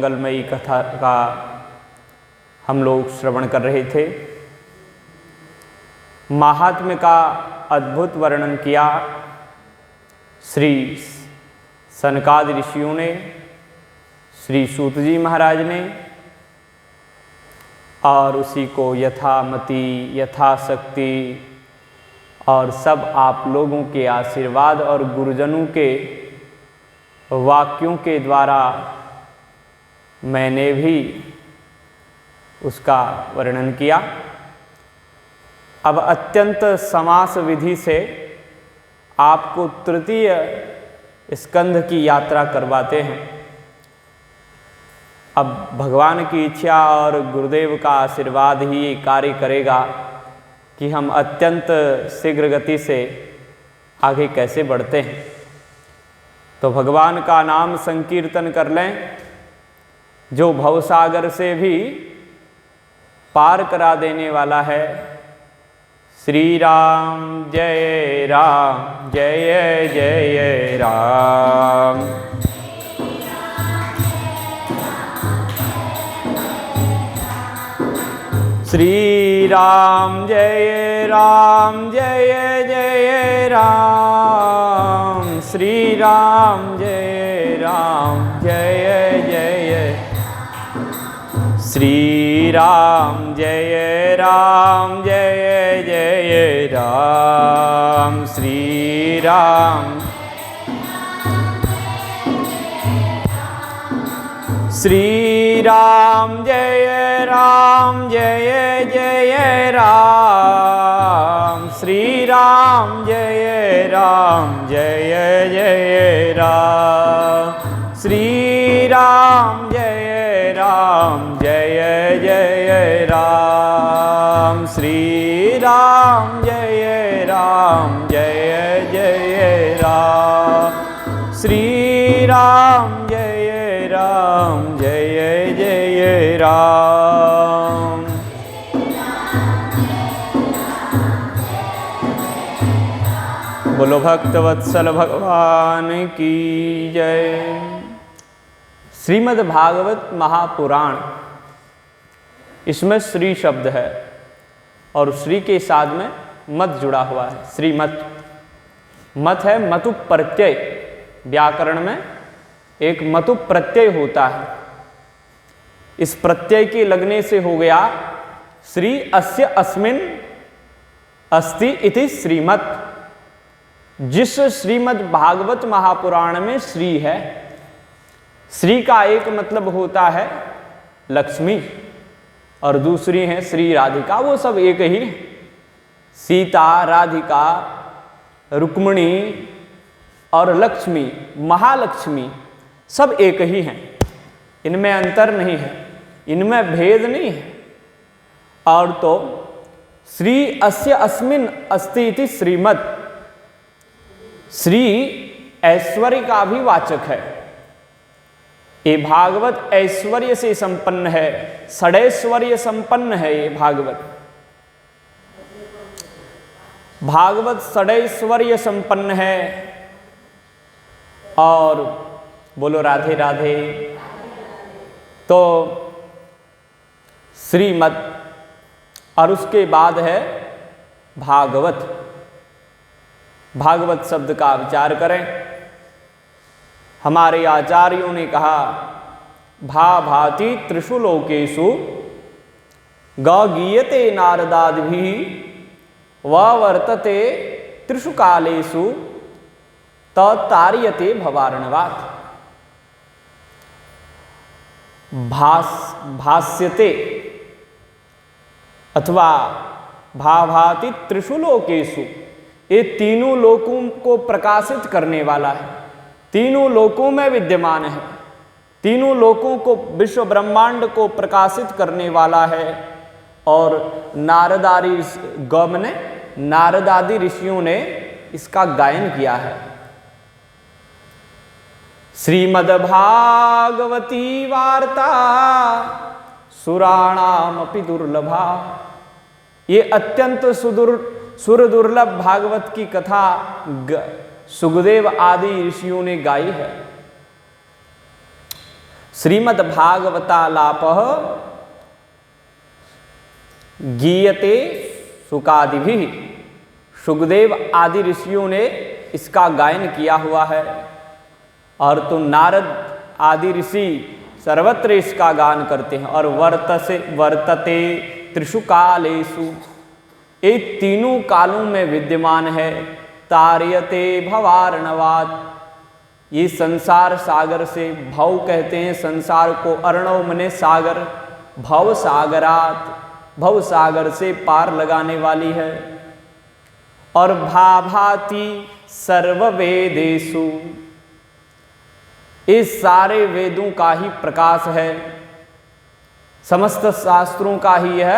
मंगलमयी कथा का हम लोग श्रवण कर रहे थे। महात्म्य का अद्भुत वर्णन किया श्री सनकादि ऋषियों ने, श्री सूत जी महाराज ने, और उसी को यथामति यथाशक्ति और सब आप लोगों के आशीर्वाद और गुरुजनों के वाक्यों के द्वारा मैंने भी उसका वर्णन किया। अब अत्यंत समास विधि से आपको तृतीय स्कंध की यात्रा करवाते हैं। अब भगवान की इच्छा और गुरुदेव का आशीर्वाद ही कार्य करेगा कि हम अत्यंत शीघ्र गति से आगे कैसे बढ़ते हैं। तो भगवान का नाम संकीर्तन कर लें, जो भवसागर से भी पार करा देने वाला है। श्री राम जय राम जय जय राम। श्री राम जय राम जय जय राम। श्री राम जय राम जय जय। श्री राम जय राम जय जय राम। श्री राम श्री राम जय राम जय जय राम। श्री राम जय राम जय जय राम। श्री राम जय राम जय जय राम। श्री राम जय राम जय जय राम। श्री राम जय राम जय जय राम। बोलो भक्तवत्सल भगवान की जय। श्रीमद् भागवत महापुराण, इसमें श्री शब्द है और श्री के साथ में मत जुड़ा हुआ है। श्रीमत मत है, मतु प्रत्यय। व्याकरण में एक मतु प्रत्यय होता है। इस प्रत्यय के लगने से हो गया श्री अस्य अस्मिन् अस्ति इति श्रीमत्। जिस श्रीमद् भागवत महापुराण में श्री है, श्री का एक मतलब होता है लक्ष्मी और दूसरी है श्री राधिका। वो सब एक ही, सीता, राधिका, रुक्मिणी और लक्ष्मी, महालक्ष्मी, सब एक ही हैं। इनमें अंतर नहीं है, इनमें भेद नहीं है। और तो श्री अस्य अस्मिन् अस्ति इति श्रीमत्, श्री ऐश्वर्य का भी वाचक है। ये भागवत ऐश्वर्य से संपन्न है, षडैश्वर्य संपन्न है। ये भागवत षडैश्वर्य संपन्न है। और बोलो राधे राधे। तो श्रीमद् और उसके बाद है भागवत। भागवत शब्द का विचार करें। हमारे आचार्यों ने कहा भा भाति त्रिषु लोकेषु गीयते नारदादिभिः व वर्तते त्रिषु कालेषु तार्यते भवार्णवात्। भाष्यते अथवा भाभाति त्रिषु लोकेषु, ये तीनों लोकों को प्रकाशित करने वाला है, तीनों लोकों में विद्यमान है, तीनों लोकों को, विश्व ब्रह्मांड को प्रकाशित करने वाला है। और नारदादि ऋषियों ने इसका गायन किया है। श्रीमद्भागवती वार्ता सुराणामपि दुर्लभा। ये अत्यंत सुरदुर्लभ भागवत की कथा सुखदेव आदि ऋषियों ने गाई है। श्रीमद्भागवतालापः गीयते सुकादिभिः। सुखदेव आदि ऋषियों ने इसका गायन किया हुआ है, और तो नारद आदि ऋषि सर्वत्र इसका गान करते हैं। और वर्तते त्रिषु कालेषु, ये तीनों कालों में विद्यमान है। तार्यते भवार्णवात्, ये संसार सागर से, भव कहते हैं संसार को, अर्णव मने सागर, भव सागरात, भव सागर से पार लगाने वाली है। और भाभाति सर्ववेदेषु, इस सारे वेदों का ही प्रकाश है, समस्त शास्त्रों का ही यह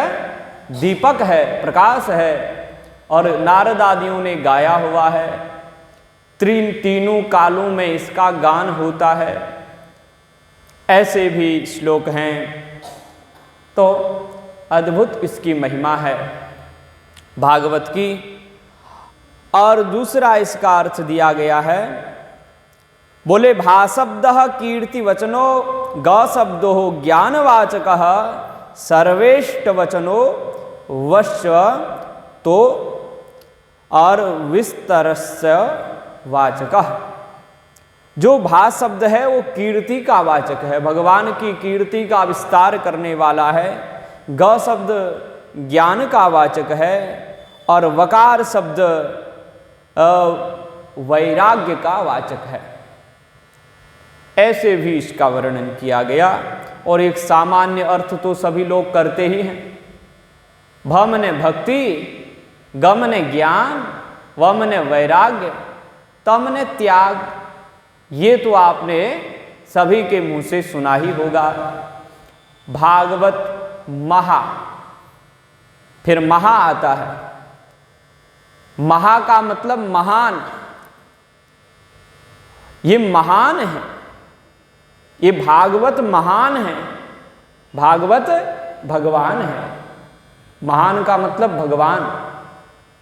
दीपक है, प्रकाश है। और नारद आदियों ने गाया हुआ है। तीनों कालों में इसका गान होता है। ऐसे भी श्लोक हैं, तो अद्भुत इसकी महिमा है भागवत की। और दूसरा इसका अर्थ दिया गया है, बोले भा शब्द कीर्ति वचनो, ग शब्दो ज्ञानवाचक, सर्वेष्ट वचनो वश्व तो और विस्तरस्य वाचक। जो भा शब्द है वो कीर्ति का वाचक है, भगवान की कीर्ति का विस्तार करने वाला है। ग शब्द ज्ञान का वाचक है, और वकार शब्द वैराग्य का वाचक है। ऐसे भी इसका वर्णन किया गया। और एक सामान्य अर्थ तो सभी लोग करते ही हैं। भ मने भक्ति, ग मने ज्ञान, व मने वैराग्य, त मने त्याग। ये तो आपने सभी के मुंह से सुना ही होगा। भागवत महा, फिर महा आता है। महा का मतलब महान, ये महान है, ये भागवत महान है। भागवत भगवान है, महान का मतलब भगवान।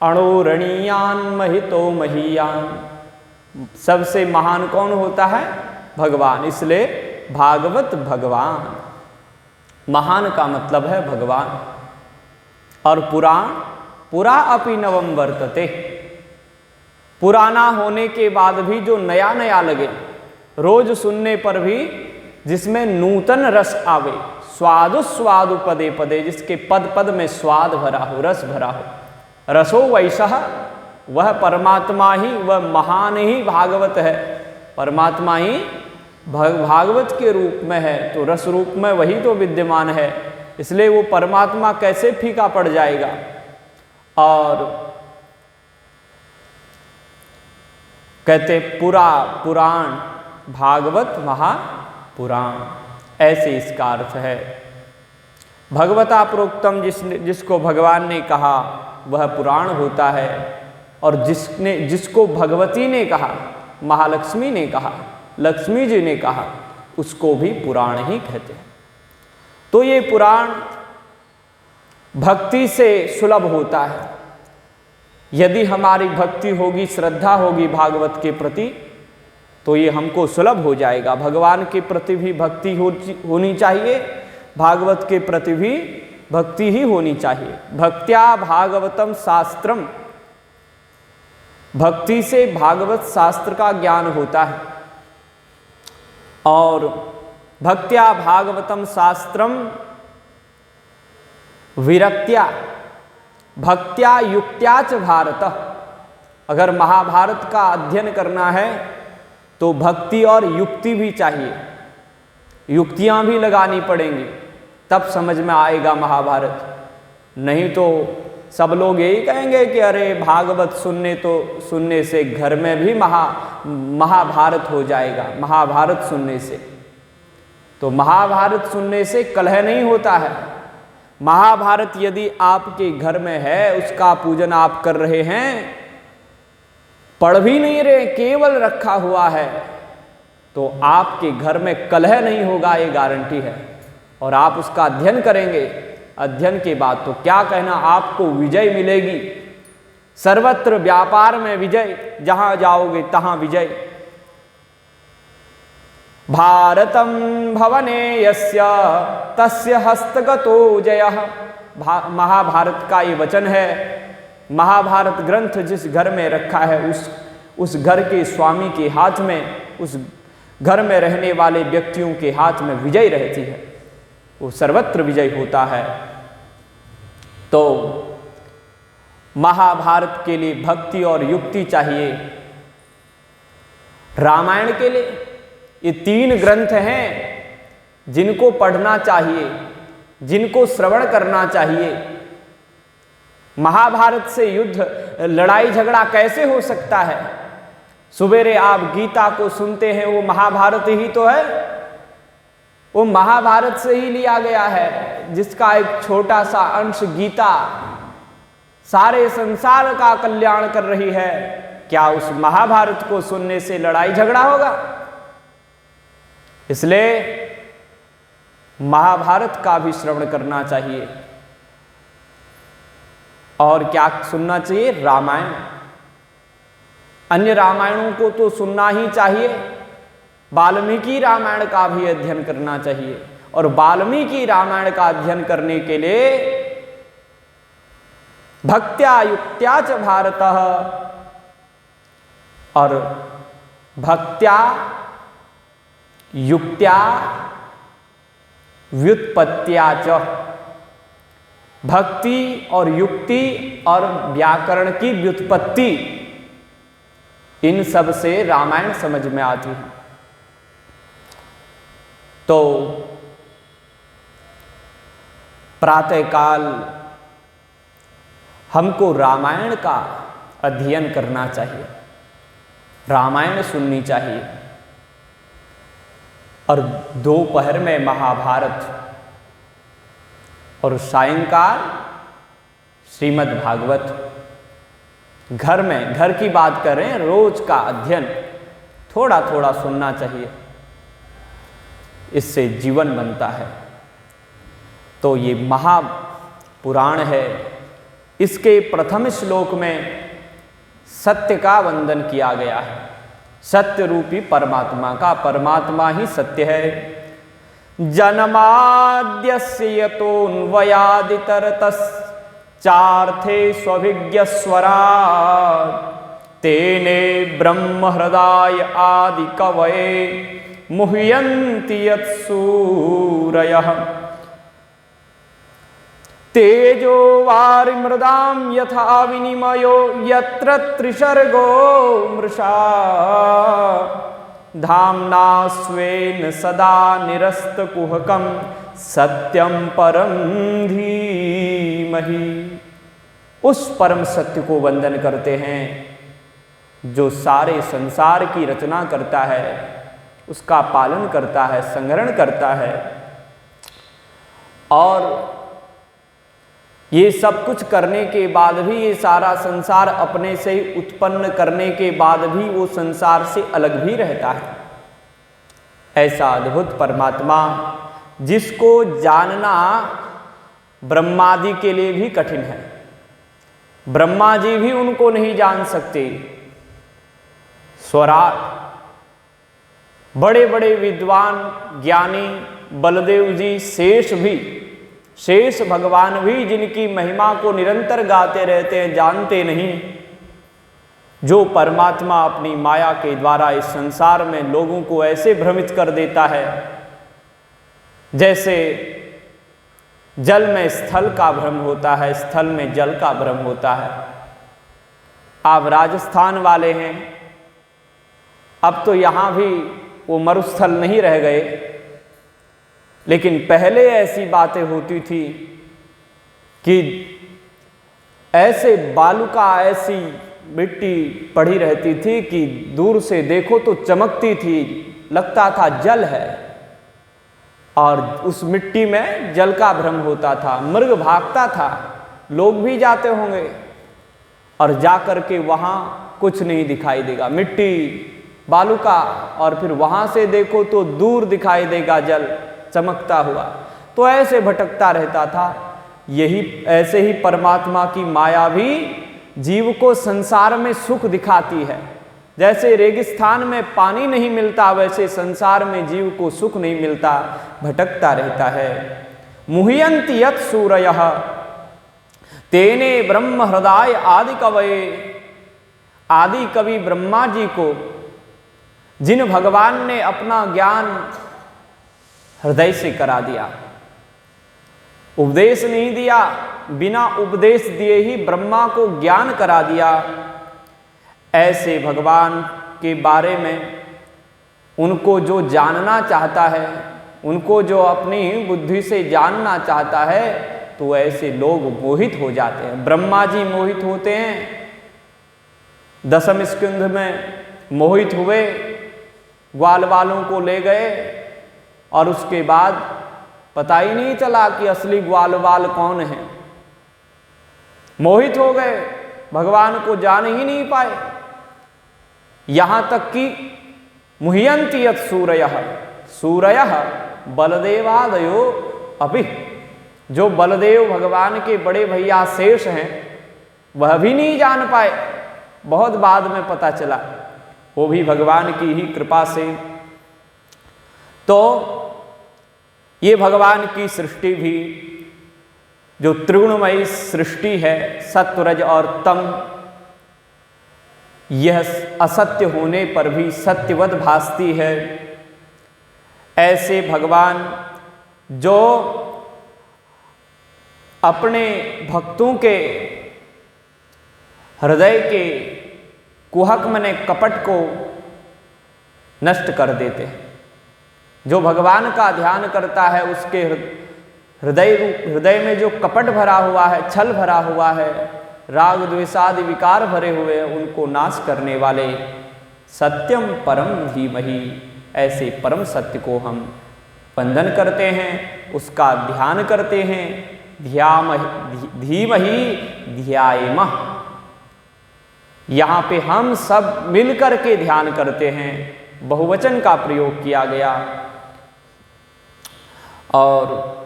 अणोरणीयान महितो महीयान, सबसे महान कौन होता है? भगवान। इसलिए भागवत भगवान, महान का मतलब है भगवान। और पुराण, पुरा अपि नवम वर्तते, पुराना होने के बाद भी जो नया नया लगे, रोज सुनने पर भी जिसमें नूतन रस आवे, स्वादु स्वादु पदे पदे, जिसके पद पद में स्वाद भरा हो, रस भरा हो। रसो वैसा, वह परमात्मा ही, वह महान ही भागवत है। परमात्मा ही भागवत के रूप में है, तो रस रूप में वही तो विद्यमान है। इसलिए वो परमात्मा कैसे फीका पड़ जाएगा। और कहते पुरा पुराण, भागवत महापुराण, ऐसे इसका अर्थ है। भगवता प्रोक्तम, जिसको भगवान ने कहा वह पुराण होता है। और जिसको भगवती ने कहा, महालक्ष्मी ने कहा, लक्ष्मी जी ने कहा, उसको भी पुराण ही कहते हैं। तो ये पुराण भक्ति से सुलभ होता है। यदि हमारी भक्ति होगी, श्रद्धा होगी भागवत के प्रति, तो ये हमको सुलभ हो जाएगा। भगवान के प्रति भी भक्ति होनी चाहिए, भागवत के प्रति भी भक्ति ही होनी चाहिए। भक्त्या भागवतम शास्त्रम, भक्ति से भागवत शास्त्र का ज्ञान होता है। और भक्त्या भागवतम शास्त्रम विरक्त्या भक्त्या युक्त्या च भारत, अगर महाभारत का अध्ययन करना है तो भक्ति और युक्ति भी चाहिए, युक्तियां भी लगानी पड़ेंगी, तब समझ में आएगा महाभारत। नहीं तो सब लोग यही कहेंगे कि अरे भागवत सुनने से घर में भी महाभारत हो जाएगा, महाभारत सुनने से। तो महाभारत सुनने से कलह नहीं होता है। महाभारत यदि आपके घर में है, उसका पूजन आप कर रहे हैं, पढ़ भी नहीं रहे, केवल रखा हुआ है, तो आपके घर में कलह नहीं होगा, ये गारंटी है। और आप उसका अध्ययन करेंगे, अध्ययन के बाद तो क्या कहना, आपको विजय मिलेगी। सर्वत्र व्यापार में विजय, जहां जाओगे तहां विजय। भारतं भवने यस्य तस्य हस्तगतो जयः। महाभारत का ये वचन है। महाभारत ग्रंथ जिस घर में रखा है उस घर के स्वामी के हाथ में, उस घर में रहने वाले व्यक्तियों के हाथ में विजय रहती है, वो सर्वत्र विजय होता है। तो महाभारत के लिए भक्ति और युक्ति चाहिए। रामायण के लिए ये 3 ग्रंथ हैं जिनको पढ़ना चाहिए, जिनको श्रवण करना चाहिए। महाभारत से युद्ध, लड़ाई झगड़ा कैसे हो सकता है? सुबेरे आप गीता को सुनते हैं, वो महाभारत ही तो है, वो महाभारत से ही लिया गया है, जिसका एक छोटा सा अंश गीता सारे संसार का कल्याण कर रही है। क्या उस महाभारत को सुनने से लड़ाई झगड़ा होगा? इसलिए महाभारत का भी श्रवण करना चाहिए। और क्या सुनना चाहिए? रामायण। अन्य रामायणों को तो सुनना ही चाहिए, वाल्मीकि रामायण का भी अध्ययन करना चाहिए। और वाल्मीकि रामायण का अध्ययन करने के लिए भक्त्या युक्त्या च भारतः, और भक्त्या युक्त्या व्युत्पत्त्या च, भक्ति और युक्ति और व्याकरण की व्युत्पत्ति, इन सब से रामायण समझ में आती है। तो प्रातःकाल हमको रामायण का अध्ययन करना चाहिए, रामायण सुननी चाहिए। और दोपहर में महाभारत और सायंकाल श्रीमद् भागवत। घर में, घर की बात करें, रोज का अध्ययन थोड़ा थोड़ा सुनना चाहिए, इससे जीवन बनता है। तो ये महापुराण है। इसके प्रथम श्लोक में सत्य का वंदन किया गया है, सत्य रूपी परमात्मा का। परमात्मा ही सत्य है। जन्माद्यस्य यतोऽन्वयादितरतश्चार्थे स्वभिज्ञस्वराट् तेने ब्रह्म हृदय आदि कवये मुह्यन्ति यत्सूरयः तेजो वारिमृदां यथा विनिमयो यत्र त्रिसर्गो मृषा धाम्ना स्वेन सदा निरस्तकुहकं सत्यं परं धीमहि। उस परम सत्य को वंदन करते हैं जो सारे संसार की रचना करता है, उसका पालन करता है, संग्रहण करता है। और ये सब कुछ करने के बाद भी, ये सारा संसार अपने से ही उत्पन्न करने के बाद भी वो संसार से अलग भी रहता है। ऐसा अद्भुत परमात्मा जिसको जानना ब्रह्मादि के लिए भी कठिन है। ब्रह्मा जी भी उनको नहीं जान सकते। स्वराट, बड़े बड़े विद्वान ज्ञानी बलदेव जी, शेष भगवान भी जिनकी महिमा को निरंतर गाते रहते हैं, जानते नहीं। जो परमात्मा अपनी माया के द्वारा इस संसार में लोगों को ऐसे भ्रमित कर देता है, जैसे जल में स्थल का भ्रम होता है, स्थल में जल का भ्रम होता है। आप राजस्थान वाले हैं, अब तो यहाँ भी वो मरुस्थल नहीं रह गए, लेकिन पहले ऐसी बातें होती थी कि ऐसे बालुका, ऐसी मिट्टी पड़ी रहती थी कि दूर से देखो तो चमकती थी, लगता था जल है। और उस मिट्टी में जल का भ्रम होता था, मृग भागता था। लोग भी जाते होंगे और जाकर के वहाँ कुछ नहीं दिखाई देगा, मिट्टी बालुका, और फिर वहाँ से देखो तो दूर दिखाई देगा जल चमकता हुआ। तो ऐसे भटकता रहता था। यही ऐसे ही परमात्मा की माया भी जीव को संसार में सुख दिखाती है। जैसे रेगिस्तान में पानी नहीं मिलता, वैसे संसार में जीव को सुख नहीं मिलता, भटकता रहता है। मुह्यन्ति यत् सूरयः तेने ब्रह्म हृदय आदि कवये। आदि कवि ब्रह्मा जी को जिन भगवान ने अपना ज्ञान हृदय से करा दिया, उपदेश नहीं दिया, बिना उपदेश दिए ही ब्रह्मा को ज्ञान करा दिया, ऐसे भगवान के बारे में उनको जो जानना चाहता है, उनको जो अपनी बुद्धि से जानना चाहता है, तो ऐसे लोग मोहित हो जाते हैं। ब्रह्मा जी मोहित होते हैं, दशम स्कंध में मोहित हुए, ग्वाल वालों को ले गए और उसके बाद पता ही नहीं चला कि असली ग्वाल वाल कौन है। मोहित हो गए, भगवान को जान ही नहीं पाए। यहां तक कि मुह्यन्ति यत् सूरयः, सूरयः बलदेवादयो अपि, जो बलदेव भगवान के बड़े भैया शेष हैं, वह भी नहीं जान पाए। बहुत बाद में पता चला, वो भी भगवान की ही कृपा से। तो ये भगवान की सृष्टि भी जो त्रिगुणमयी सृष्टि है, सत्व रज और तम, यह असत्य होने पर भी सत्यवत भासती है। ऐसे भगवान जो अपने भक्तों के हृदय के कुहक मने कपट को नष्ट कर देते हैं। जो भगवान का ध्यान करता है, उसके हृदय में जो कपट भरा हुआ है, छल भरा हुआ है, राग द्वेषादि विकार भरे हुए हैं, उनको नाश करने वाले सत्यम परम धीमहि, ऐसे परम सत्य को हम वंदन करते हैं, उसका ध्यान करते हैं। धीमहि ध्यायेमः, यहाँ पे हम सब मिलकर के ध्यान करते हैं, बहुवचन का प्रयोग किया गया। और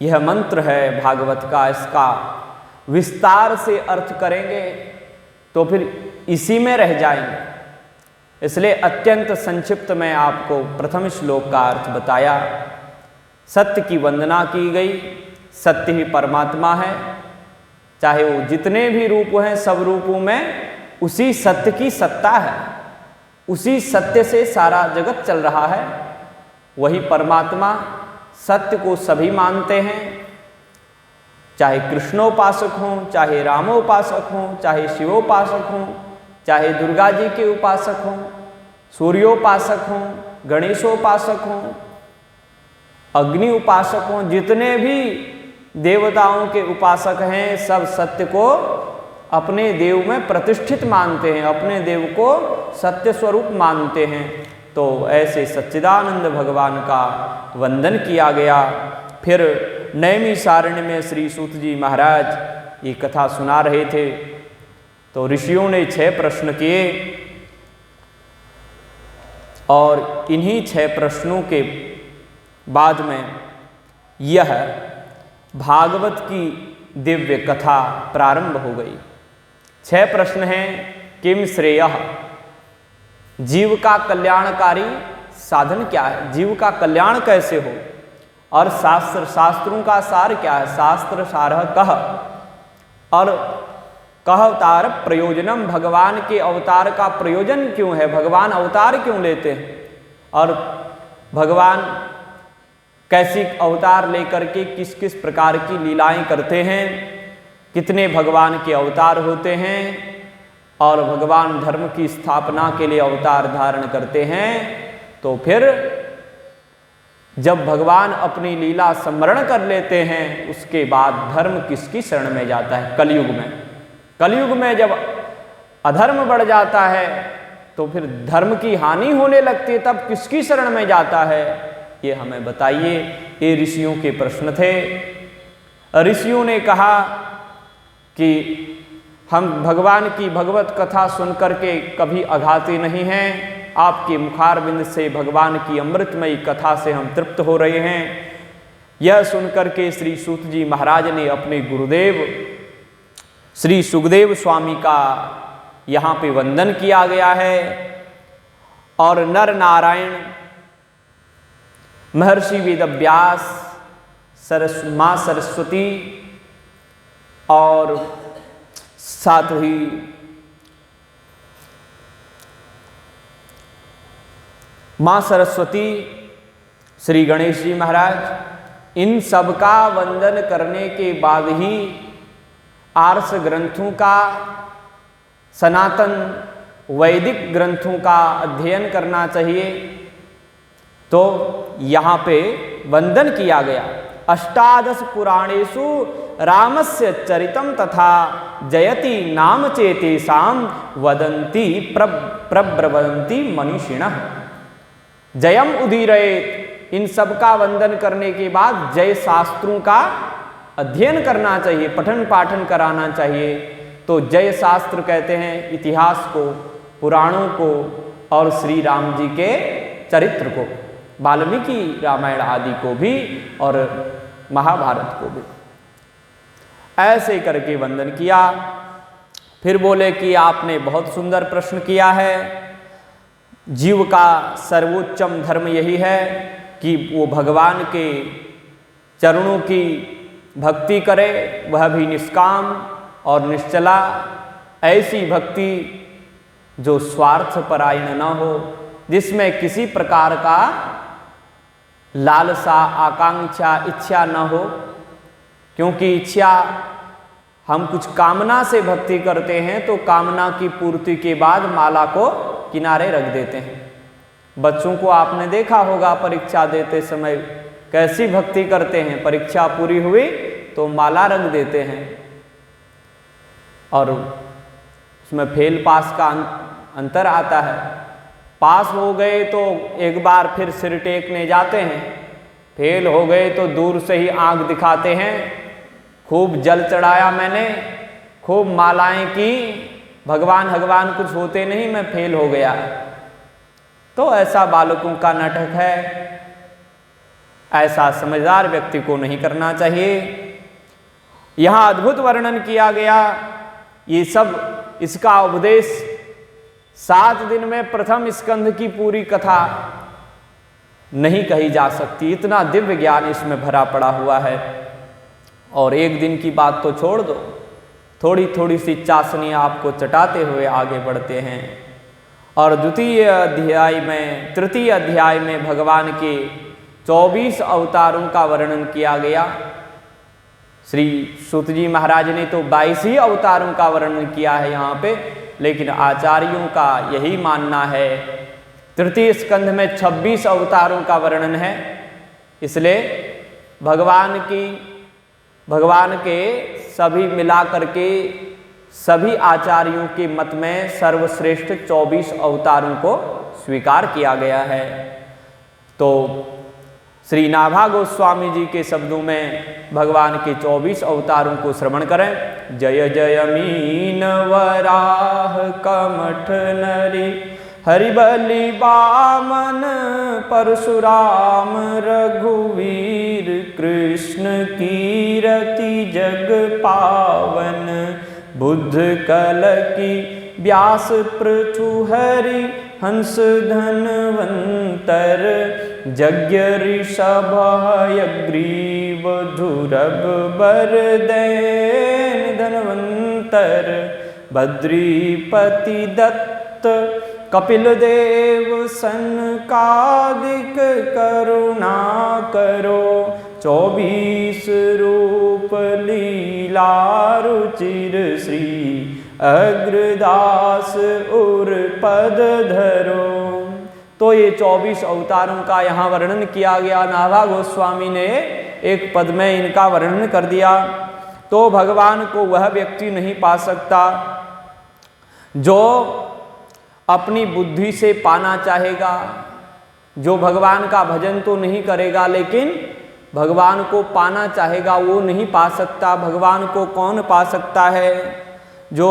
यह मंत्र है भागवत का, इसका विस्तार से अर्थ करेंगे तो फिर इसी में रह जाएंगे, इसलिए अत्यंत संक्षिप्त में आपको प्रथम श्लोक का अर्थ बताया। सत्य की वंदना की गई, सत्य ही परमात्मा है, चाहे वो जितने भी रूप हैं, सब रूपों में उसी सत्य की सत्ता है, उसी सत्य से सारा जगत चल रहा है, वही परमात्मा। सत्य को सभी मानते हैं, चाहे कृष्णोपासक हों, चाहे रामोपासक हों, चाहे शिवोपासक हों, चाहे दुर्गा जी के उपासक हों, सूर्योपासक हों, गणेशोपासक हों, अग्नि उपासक हों, जितने भी देवताओं के उपासक हैं, सब सत्य को अपने देव में प्रतिष्ठित मानते हैं, अपने देव को सत्य स्वरूप मानते हैं। तो ऐसे सच्चिदानंद भगवान का वंदन किया गया। फिर नैमिषारण्य में श्री सूत जी महाराज ये कथा सुना रहे थे, तो ऋषियों ने 6 प्रश्न किए, और इन्हीं 6 प्रश्नों के बाद में यह भागवत की दिव्य कथा प्रारंभ हो गई। 6 प्रश्न हैं। किम श्रेयः, जीव का कल्याणकारी साधन क्या है, जीव का कल्याण कैसे हो, और शास्त्रों का सार क्या है, शास्त्र सारः कः, और कः अवतार प्रयोजनम, भगवान के अवतार का प्रयोजन क्यों है, भगवान अवतार क्यों लेते हैं, और भगवान कैसी अवतार लेकर के किस किस प्रकार की लीलाएं करते हैं, कितने भगवान के अवतार होते हैं, और भगवान धर्म की स्थापना के लिए अवतार धारण करते हैं। तो फिर जब भगवान अपनी लीला स्मरण कर लेते हैं, उसके बाद धर्म किसकी शरण में जाता है, कलयुग में। कलयुग में जब अधर्म बढ़ जाता है, तो फिर धर्म की हानि होने लगती है, तब किसकी शरण में जाता है, ये हमें बताइए। ये ऋषियों के प्रश्न थे। ऋषियों ने कहा कि हम भगवान की भगवत कथा सुनकर के कभी अघाते नहीं हैं, आपके मुखारविंद से भगवान की अमृतमयी कथा से हम तृप्त हो रहे हैं। यह सुनकर के श्री सूत जी महाराज ने अपने गुरुदेव श्री सुखदेव स्वामी का यहाँ पे वंदन किया गया है। और नर नारायण, महर्षि वेदव्यास, माँ सरस्वती और साथ ही माँ सरस्वती, श्री गणेश जी महाराज, इन सब का वंदन करने के बाद ही आर्ष ग्रंथों का, सनातन वैदिक ग्रंथों का अध्ययन करना चाहिए। तो यहाँ पे वंदन किया गया। अष्टादश पुराणेषु रामस्य चरितम तथा जयति नाम चेतेषां वदन्ति प्रब्रवन्ति मनीषिणः। जयम उदीरयेत्, इन सब का वंदन करने के बाद जय शास्त्रों का अध्ययन करना चाहिए, पठन पाठन कराना चाहिए। तो जय शास्त्र कहते हैं इतिहास को, पुराणों को और श्री राम जी के चरित्र को, वाल्मीकि रामायण आदि को भी और महाभारत को भी। ऐसे करके वंदन किया। फिर बोले कि आपने बहुत सुंदर प्रश्न किया है। जीव का सर्वोच्चम धर्म यही है कि वो भगवान के चरणों की भक्ति करे, वह भी निष्काम और निश्चला। ऐसी भक्ति जो स्वार्थपरायण न हो, जिसमें किसी प्रकार का लालसा, आकांक्षा, इच्छा न हो। क्योंकि इच्छा, हम कुछ कामना से भक्ति करते हैं तो कामना की पूर्ति के बाद माला को किनारे रख देते हैं। बच्चों को आपने देखा होगा परीक्षा देते समय कैसी भक्ति करते हैं। परीक्षा पूरी हुई तो माला रख देते हैं और उसमें फेल पास का अंतर आता है। पास हो गए तो एक बार फिर सिर टेकने जाते हैं, फेल हो गए तो दूर से ही आंख दिखाते हैं, खूब जल चढ़ाया मैंने, खूब मालाएं की, भगवान भगवान कुछ होते नहीं, मैं फेल हो गया। तो ऐसा बालकों का नाटक है। ऐसा समझदार व्यक्ति को नहीं करना चाहिए। यहाँ अद्भुत वर्णन किया गया। ये सब इसका उपदेश 7 दिन में प्रथम स्कंध की पूरी कथा नहीं कही जा सकती, इतना दिव्य ज्ञान इसमें भरा पड़ा हुआ है। और एक दिन की बात तो छोड़ दो, थोड़ी थोड़ी सी चाशनी आपको चटाते हुए आगे बढ़ते हैं। और तृतीय अध्याय में भगवान के 24 अवतारों का वर्णन किया गया। श्री सूत जी महाराज ने तो 22 ही अवतारों का वर्णन किया है यहाँ पे, लेकिन आचार्यों का यही मानना है। तृतीय स्कंध में 26 अवतारों का वर्णन है। इसलिए भगवान के सभी मिला करके सभी आचार्यों के मत में सर्वश्रेष्ठ 24 अवतारों को स्वीकार किया गया है। तो श्री नाभा गोस्वामी जी के शब्दों में भगवान के 24 अवतारों को श्रवण करें। जय जय मीन वराह कमठ नरी, हरिबलि वामन परशुराम रघुवीर, कृष्ण कीरति जग पावन, बुद्ध कल की व्यास पृथु हरि, हंस धनवंतर, यज्ञ ऋषभ यग्रीव, धुरभ बरदैन धनवंतर, बद्रीपति दत्त, कपिल देव सनकादिक करुणा करो, 24 रूप लीला रुचिर, श्री अग्रदास उर पद धरो। तो ये 24 अवतारों का यहाँ वर्णन किया गया। नाभा गोस्वामी ने एक पद में इनका वर्णन कर दिया। तो भगवान को वह व्यक्ति नहीं पा सकता जो अपनी बुद्धि से पाना चाहेगा, जो भगवान का भजन तो नहीं करेगा लेकिन भगवान को पाना चाहेगा, वो नहीं पा सकता। भगवान को कौन पा सकता है? जो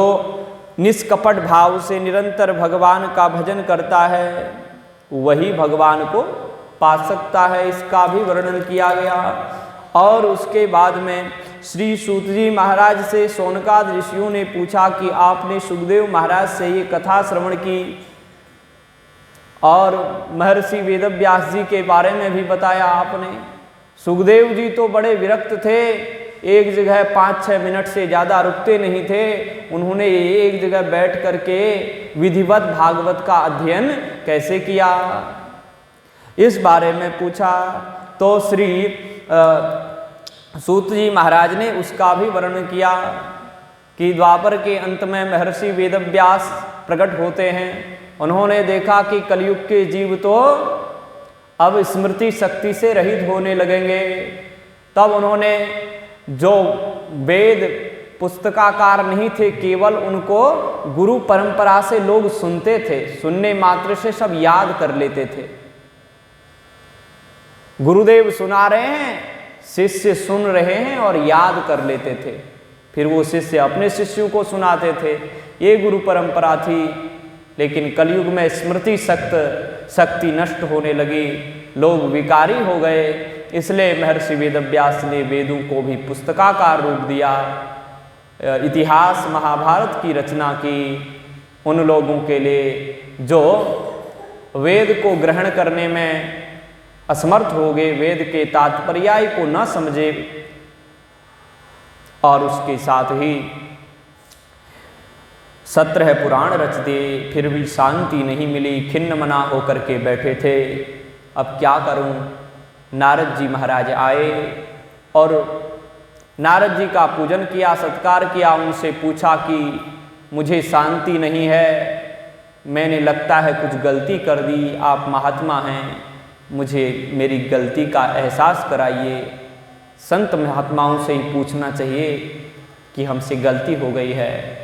निष्कपट भाव से निरंतर भगवान का भजन करता है, वही भगवान को पा सकता है। इसका भी वर्णन किया गया। और उसके बाद में श्री सूत जी महाराज से शौनकादि ऋषियों ने पूछा कि आपने सुखदेव महाराज से ये कथा श्रवण की और महर्षि वेदव्यास जी के बारे में भी बताया आपने। सुखदेव जी तो बड़े विरक्त थे, एक जगह 5-6 मिनट से ज़्यादा रुकते नहीं थे। उन्होंने एक जगह बैठ करके विधिवत भागवत का अध्ययन कैसे किया, इस बारे में पूछा। तो श्री सूत जी महाराज ने उसका भी वर्णन किया कि द्वापर के अंत में महर्षि वेदव्यास प्रकट होते हैं। उन्होंने देखा कि कलयुग के जीव तो अब स्मृति शक्ति से रहित होने लगेंगे। तब उन्होंने जो वेद पुस्तकाकार नहीं थे, केवल उनको गुरु परंपरा से लोग सुनते थे, सुनने मात्र से सब याद कर लेते थे। गुरुदेव सुना रहे हैं, शिष्य सुन रहे हैं और याद कर लेते थे। फिर वो शिष्य अपने शिष्यों को सुनाते थे, ये गुरु परंपरा थी। लेकिन कलयुग में स्मृति शक्ति नष्ट होने लगी, लोग विकारी हो गए। इसलिए महर्षि वेदव्यास ने वेदों को भी पुस्तकाकार रूप दिया, इतिहास महाभारत की रचना की उन लोगों के लिए जो वेद को ग्रहण करने में असमर्थ हो गए, वेद के तात्पर्य को न समझे। और उसके साथ ही 17 पुराण रच दिए, फिर भी शांति नहीं मिली, खिन्न मना होकर के बैठे थे। अब क्या करूं? नारद जी महाराज आए और नारद जी का पूजन किया, सत्कार किया, उनसे पूछा कि मुझे शांति नहीं है, मैंने लगता है कुछ गलती कर दी, आप महात्मा हैं, मुझे मेरी गलती का एहसास कराइए। संत महात्माओं से ही पूछना चाहिए कि हमसे गलती हो गई है,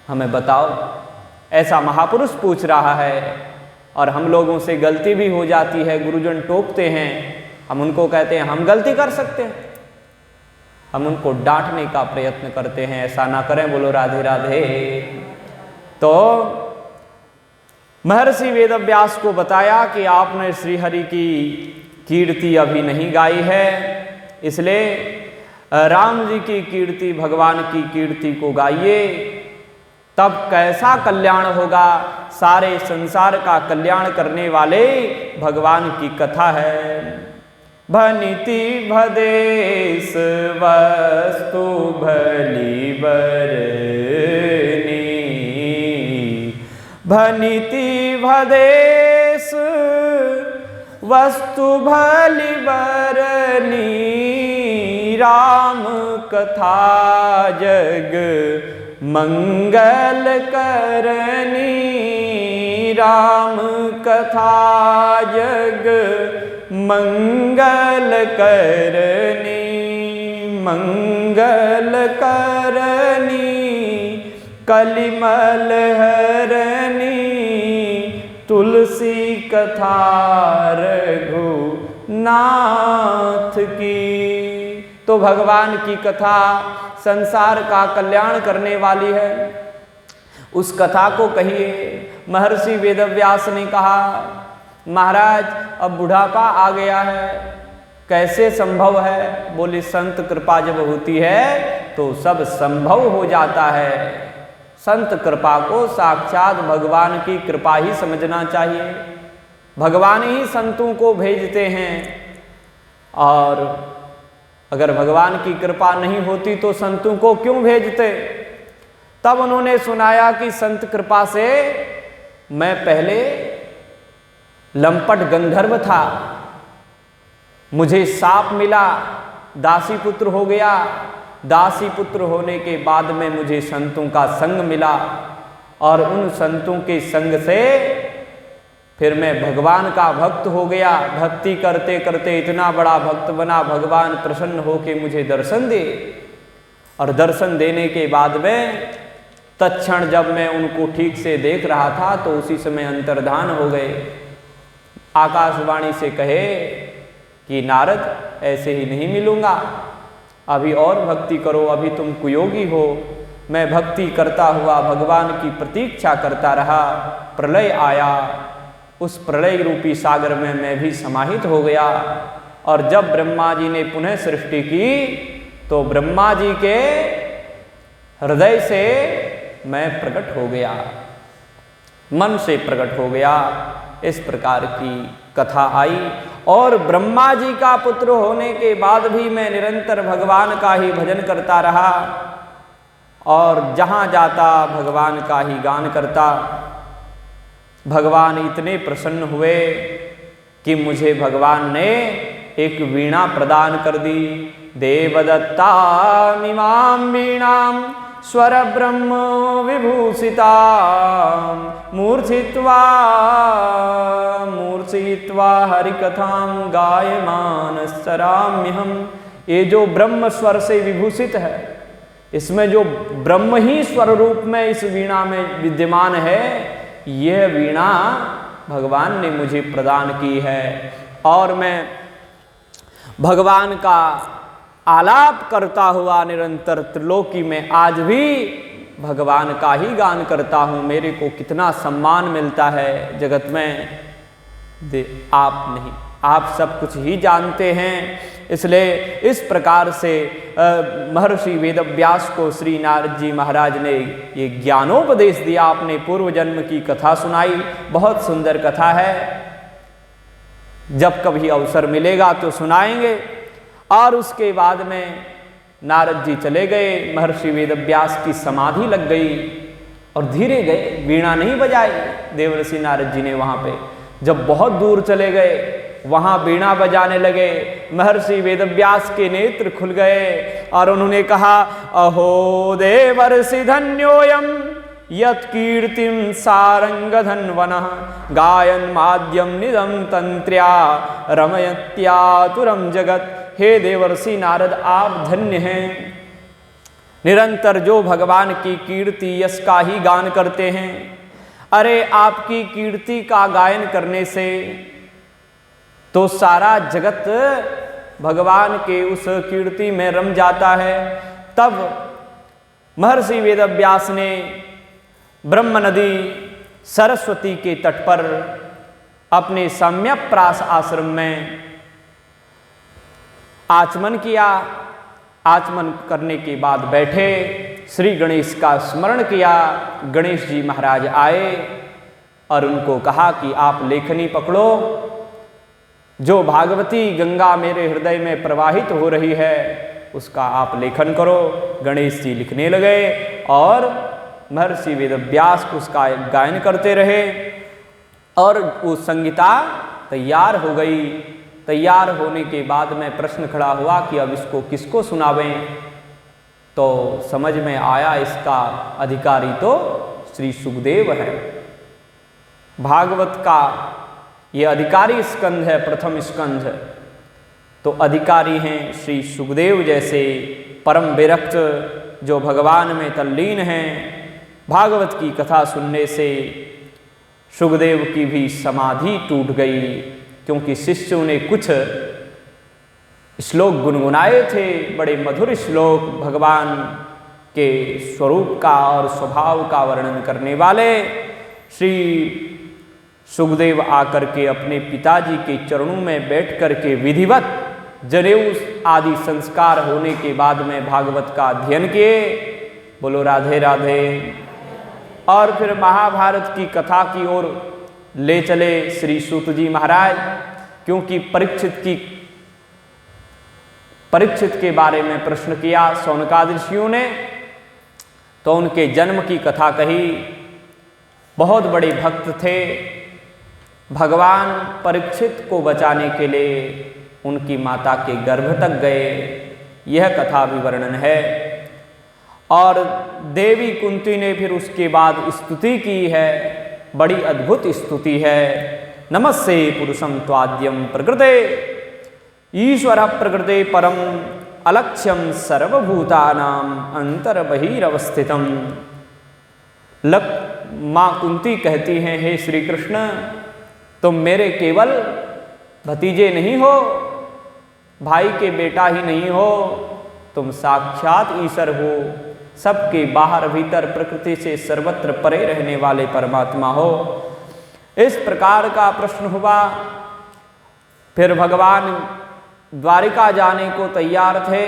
हमें बताओ। ऐसा महापुरुष पूछ रहा है और हम लोगों से गलती भी हो जाती है, गुरुजन टोकते हैं, हम उनको कहते हैं हम गलती कर सकते हैं, हम उनको डांटने का प्रयत्न करते हैं। ऐसा ना करें, बोलो राधे राधे। तो महर्षि वेदव्यास को बताया कि आपने श्रीहरि की कीर्ति अभी नहीं गाई है, इसलिए राम जी की कीर्ति, भगवान की कीर्ति को गाइए, तब कैसा कल्याण होगा। सारे संसार का कल्याण करने वाले भगवान की कथा है। भनिति भदेश वस्तु भली बरनी, भनिति भदेश वस्तु भली बरनी, राम कथा जग मंगल करनी, राम कथा जग मंगल करनी, मंगल करनी, कलिमल हरनी, तुलसी कथा रघुनाथ की। तो भगवान की कथा संसार का कल्याण करने वाली है, उस कथा को कहिए। महर्षि वेदव्यास ने कहा, महाराज अब बुढ़ापा आ गया है, कैसे संभव है? बोले संत कृपा जब होती है तो सब संभव हो जाता है। संत कृपा को साक्षात भगवान की कृपा ही समझना चाहिए। भगवान ही संतों को भेजते हैं, और अगर भगवान की कृपा नहीं होती तो संतों को क्यों भेजते? तब उन्होंने सुनाया कि संत कृपा से मैं पहले लंपट गंधर्व था, मुझे शाप मिला, दासी पुत्र हो गया, दासी पुत्र होने के बाद में मुझे संतों का संग मिला, और उन संतों के संग से फिर मैं भगवान का भक्त हो गया। भक्ति करते करते इतना बड़ा भक्त बना, भगवान प्रसन्न होकर मुझे दर्शन दे, और दर्शन देने के बाद में तत्क्षण जब मैं उनको ठीक से देख रहा था तो उसी समय अंतर्धान हो गए। आकाशवाणी से कहे कि नारद ऐसे ही नहीं मिलूंगा, अभी और भक्ति करो, अभी तुम कुयोगी हो। मैं भक्ति करता हुआ भगवान की प्रतीक्षा करता रहा, प्रलय आया, उस प्रलय रूपी सागर में मैं भी समाहित हो गया। और जब ब्रह्मा जी ने पुनः सृष्टि की तो ब्रह्मा जी के हृदय से मैं प्रकट हो गया, मन से प्रकट हो गया। इस प्रकार की कथा आई। और ब्रह्मा जी का पुत्र होने के बाद भी मैं निरंतर भगवान का ही भजन करता रहा और जहाँ जाता भगवान का ही गान करता। भगवान इतने प्रसन्न हुए कि मुझे भगवान ने एक वीणा प्रदान कर दी। देवदत्तामिमां वीणां स्वर ब्रह्म विभूषिता मूर्छित्वा हरिकथां गायमानस्तराम्यहम्। ये जो ब्रह्म स्वर से विभूषित है, इसमें जो ब्रह्म ही स्वर रूप में इस वीणा में विद्यमान है, यह वीणा भगवान ने मुझे प्रदान की है और मैं भगवान का आलाप करता हुआ निरंतर त्रिलोकी में आज भी भगवान का ही गान करता हूँ। मेरे को कितना सम्मान मिलता है जगत में, आप नहीं, आप सब कुछ ही जानते हैं। इसलिए इस प्रकार से महर्षि वेदव्यास को श्री नारद जी महाराज ने ये ज्ञानोपदेश दिया, अपने पूर्व जन्म की कथा सुनाई। बहुत सुंदर कथा है, जब कभी अवसर मिलेगा तो सुनाएंगे। और उसके बाद में नारद जी चले गए, महर्षि वेदव्यास की समाधि लग गई और धीरे गए, वीणा नहीं बजाई देवर्षि नारद जी ने। वहाँ पे जब बहुत दूर चले गए, वहाँ वीणा बजाने लगे। महर्षि वेदव्यास के नेत्र खुल गए और उन्होंने कहा, अहो देवर्षि धन्योयम यत्कीर्तिं सारंगधन्वनः गायन माद्यम निदम तंत्र्या रमयत्यातुरम जगत। हे देवर्षि नारद, आप धन्य हैं, निरंतर जो भगवान की कीर्ति यश का ही गान करते हैं। अरे आपकी कीर्ति का गायन करने से तो सारा जगत भगवान के उस कीर्ति में रम जाता है। तब महर्षि वेदव्यास ने ब्रह्म नदी सरस्वती के तट पर अपने सम्यक्प्रास आश्रम में आचमन किया। आचमन करने के बाद बैठे, श्री गणेश का स्मरण किया। गणेश जी महाराज आए और उनको कहा कि आप लेखनी पकड़ो, जो भागवती गंगा मेरे हृदय में प्रवाहित हो रही है उसका आप लेखन करो। गणेश जी लिखने लगे और महर्षि वेदव्यास उसका गायन करते रहे और वो संगीता तैयार हो गई। तैयार होने के बाद में प्रश्न खड़ा हुआ कि अब इसको किसको सुनावें। तो समझ में आया इसका अधिकारी तो श्री सुखदेव है। भागवत का ये अधिकारी स्कंध है, प्रथम स्कंध। तो अधिकारी हैं श्री सुखदेव जैसे परम विरक्त, जो भगवान में तल्लीन हैं। भागवत की कथा सुनने से सुखदेव की भी समाधि टूट गई, क्योंकि शिष्यों ने कुछ श्लोक गुनगुनाए थे, बड़े मधुर श्लोक भगवान के स्वरूप का और स्वभाव का वर्णन करने वाले। श्री सुखदेव आकर के अपने पिताजी के चरणों में बैठ कर के विधिवत जनेऊ आदि संस्कार होने के बाद में भागवत का अध्ययन किए। बोलो राधे राधे। और फिर महाभारत की कथा की ओर ले चले श्री सूत जी महाराज, क्योंकि परीक्षित के बारे में प्रश्न किया शौनकादि ऋषियों ने, तो उनके जन्म की कथा कही। बहुत बड़े भक्त थे। भगवान परीक्षित को बचाने के लिए उनकी माता के गर्भ तक गए, यह कथा भी वर्णन है। और देवी कुंती ने फिर उसके बाद स्तुति की है, बड़ी अद्भुत स्तुति है। नमस्ते पुरुषं त्वाद्यं प्रकृते ईश्वर प्रकृते परम अलक्ष्यम सर्वभूतानाम अंतर्बहिरवस्थितम। माँ कुंती कहती हैं, हे श्री कृष्ण, तुम मेरे केवल भतीजे नहीं हो, भाई के बेटा ही नहीं हो, तुम साक्षात ईश्वर हो, सबके बाहर भीतर प्रकृति से सर्वत्र परे रहने वाले परमात्मा हो। इस प्रकार का प्रश्न हुआ। फिर भगवान द्वारिका जाने को तैयार थे।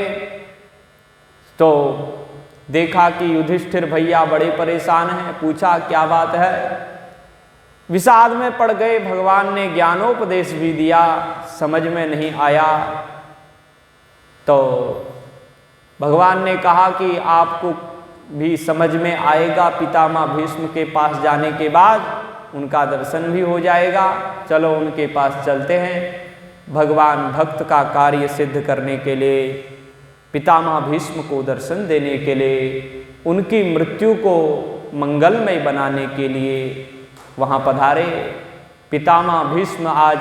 तो देखा कि युधिष्ठिर भैया बड़े परेशान हैं, पूछा क्या बात है। विषाद में पड़ गए, भगवान ने ज्ञानोपदेश भी दिया, समझ में नहीं आया। तो भगवान ने कहा कि आपको भी समझ में आएगा, पितामह भीष्म के पास जाने के बाद उनका दर्शन भी हो जाएगा। चलो उनके पास चलते हैं। भगवान भक्त का कार्य सिद्ध करने के लिए, पितामह भीष्म को दर्शन देने के लिए, उनकी मृत्यु को मंगलमय बनाने के लिए वहाँ पधारे। पितामह भीष्म आज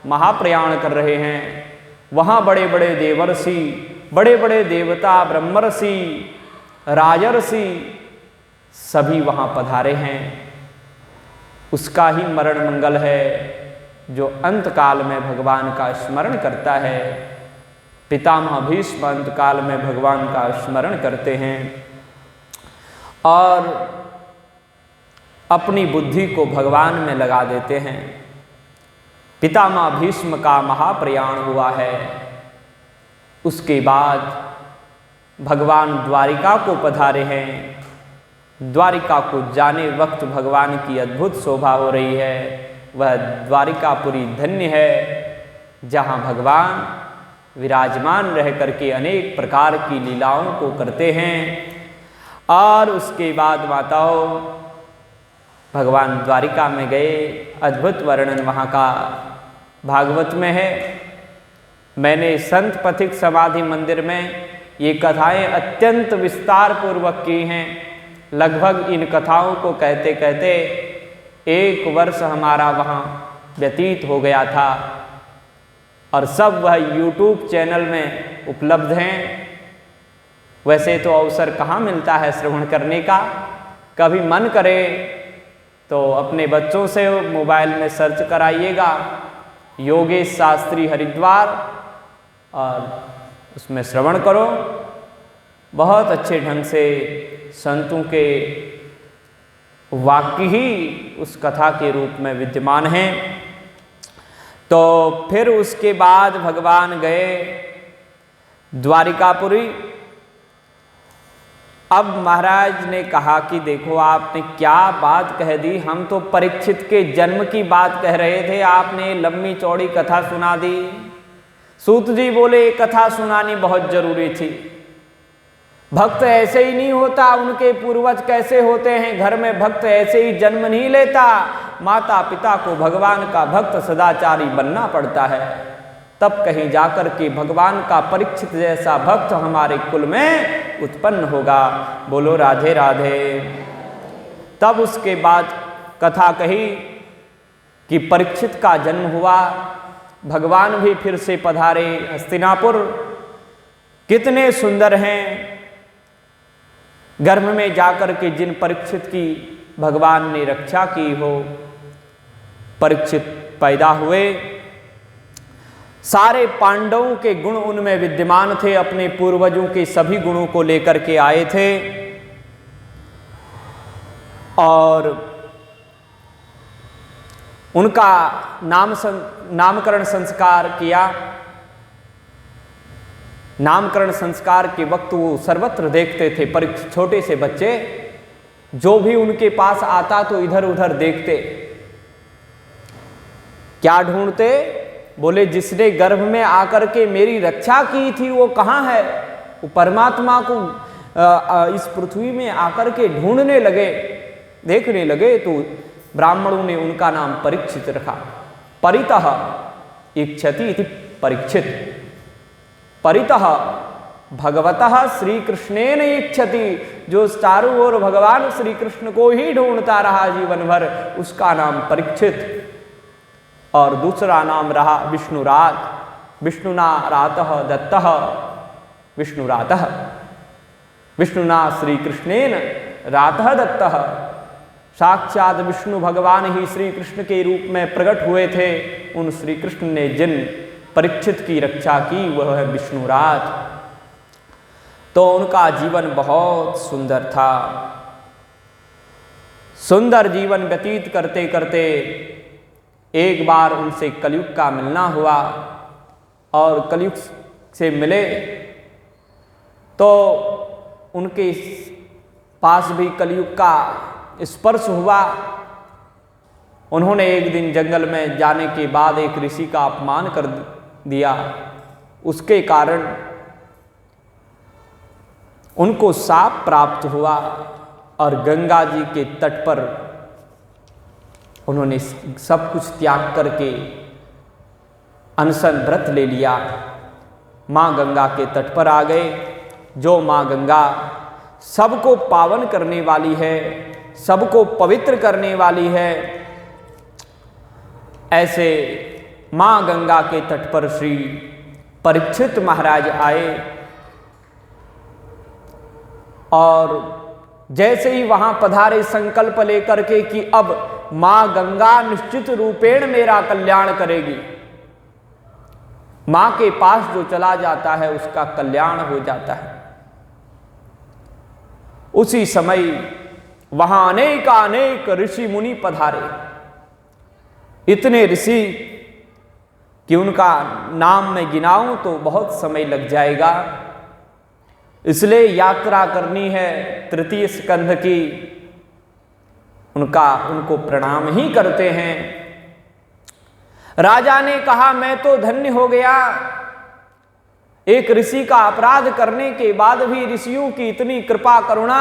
महाप्रयाण कर रहे हैं। वहाँ बड़े बड़े देवर्षि, बड़े बड़े देवता, ब्रह्मर्षि, राजर्षि सभी वहाँ पधारे हैं। उसका ही मरण मंगल है जो अंत काल में भगवान का स्मरण करता है। पितामह भीष्म अंत काल में भगवान का स्मरण करते हैं और अपनी बुद्धि को भगवान में लगा देते हैं। पितामह भीष्म का महाप्रयाण हुआ है। उसके बाद भगवान द्वारिका को पधारे हैं। द्वारिका को जाने वक्त भगवान की अद्भुत शोभा हो रही है। वह द्वारिकापुरी धन्य है जहाँ भगवान विराजमान रह करके अनेक प्रकार की लीलाओं को करते हैं। और उसके बाद माताओं भगवान द्वारिका में गए। अद्भुत वर्णन वहाँ का भागवत में है। मैंने संत पथिक समाधि मंदिर में ये कथाएं अत्यंत विस्तार पूर्वक की हैं। लगभग इन कथाओं को कहते कहते 1 वर्ष हमारा वहाँ व्यतीत हो गया था और सब वह YouTube चैनल में उपलब्ध हैं। वैसे तो अवसर कहाँ मिलता है श्रवण करने का। कभी मन करे तो अपने बच्चों से मोबाइल में सर्च कराइएगा योगेश शास्त्री हरिद्वार और उसमें श्रवण करो। बहुत अच्छे ढंग से संतों के वाक्य ही उस कथा के रूप में विद्यमान हैं। तो फिर उसके बाद भगवान गए द्वारिकापुरी। अब महाराज ने कहा कि देखो आपने क्या बात कह दी, हम तो परीक्षित के जन्म की बात कह रहे थे, आपने लंबी चौड़ी कथा सुना दी। सूत जी बोले कथा सुनानी बहुत जरूरी थी। भक्त ऐसे ही नहीं होता, उनके पूर्वज कैसे होते हैं। घर में भक्त ऐसे ही जन्म नहीं लेता। माता पिता को भगवान का भक्त सदाचारी बनना पड़ता है, तब कहीं जाकर के भगवान का परीक्षित जैसा भक्त हमारे कुल में उत्पन्न होगा। बोलो राधे राधे। तब उसके बाद कथा कही कि परीक्षित का जन्म हुआ, भगवान भी फिर से पधारे हस्तिनापुर। कितने सुंदर हैं। गर्भ में जाकर के जिन परीक्षित की भगवान ने रक्षा की हो, परीक्षित पैदा हुए। सारे पांडवों के गुण उनमें विद्यमान थे, अपने पूर्वजों के सभी गुणों को लेकर के आए थे और उनका नामकरण संस्कार किया। नामकरण संस्कार के वक्त वो सर्वत्र देखते थे। परीक्षित छोटे से बच्चे जो भी उनके पास आता तो इधर उधर देखते। क्या ढूंढते? बोले जिसने गर्भ में आकर के मेरी रक्षा की थी वो कहाँ है। वो परमात्मा को इस पृथ्वी में आकर के ढूंढने लगे, देखने लगे। तो ब्राह्मणों ने उनका नाम परीक्षित रखा। परितः इच्छति इति परीक्षित। परितः भगवतः श्री कृष्णेन इच्छति। जो चारों ओर भगवान श्री कृष्ण को ही ढूंढता रहा जीवन भर, उसका नाम परीक्षित। और दूसरा नाम रहा विष्णुरात। विष्णुना रातः दत्तः विष्णुरातः। विष्णुना श्री कृष्णेन रातः दत्तः। साक्षात विष्णु भगवान ही श्री कृष्ण के रूप में प्रकट हुए थे। उन श्री कृष्ण ने जिन परीक्षित की रक्षा की वह है विष्णुरात। तो उनका जीवन बहुत सुंदर था। सुंदर जीवन व्यतीत करते करते एक बार उनसे कलयुग का मिलना हुआ और कलयुग से मिले तो उनके पास भी कलयुग का स्पर्श हुआ। उन्होंने एक दिन जंगल में जाने के बाद एक ऋषि का अपमान कर दिया। उसके कारण उनको शाप प्राप्त हुआ और गंगा जी के तट पर उन्होंने सब कुछ त्याग करके अनशन व्रत ले लिया। माँ गंगा के तट पर आ गए। जो माँ गंगा सबको पावन करने वाली है, सबको पवित्र करने वाली है, ऐसे माँ गंगा के तट पर श्री परीक्षित महाराज आए और जैसे ही वहां पधारे संकल्प लेकर के कि अब माँ गंगा निश्चित रूपेण मेरा कल्याण करेगी। माँ के पास जो चला जाता है उसका कल्याण हो जाता है। उसी समय वहां अनेक ऋषि मुनि पधारे। इतने ऋषि कि उनका नाम मैं गिनाऊं तो बहुत समय लग जाएगा, इसलिए यात्रा करनी है तृतीय स्कंध की। उनको प्रणाम ही करते हैं। राजा ने कहा मैं तो धन्य हो गया, एक ऋषि का अपराध करने के बाद भी ऋषियों की इतनी कृपा करुणा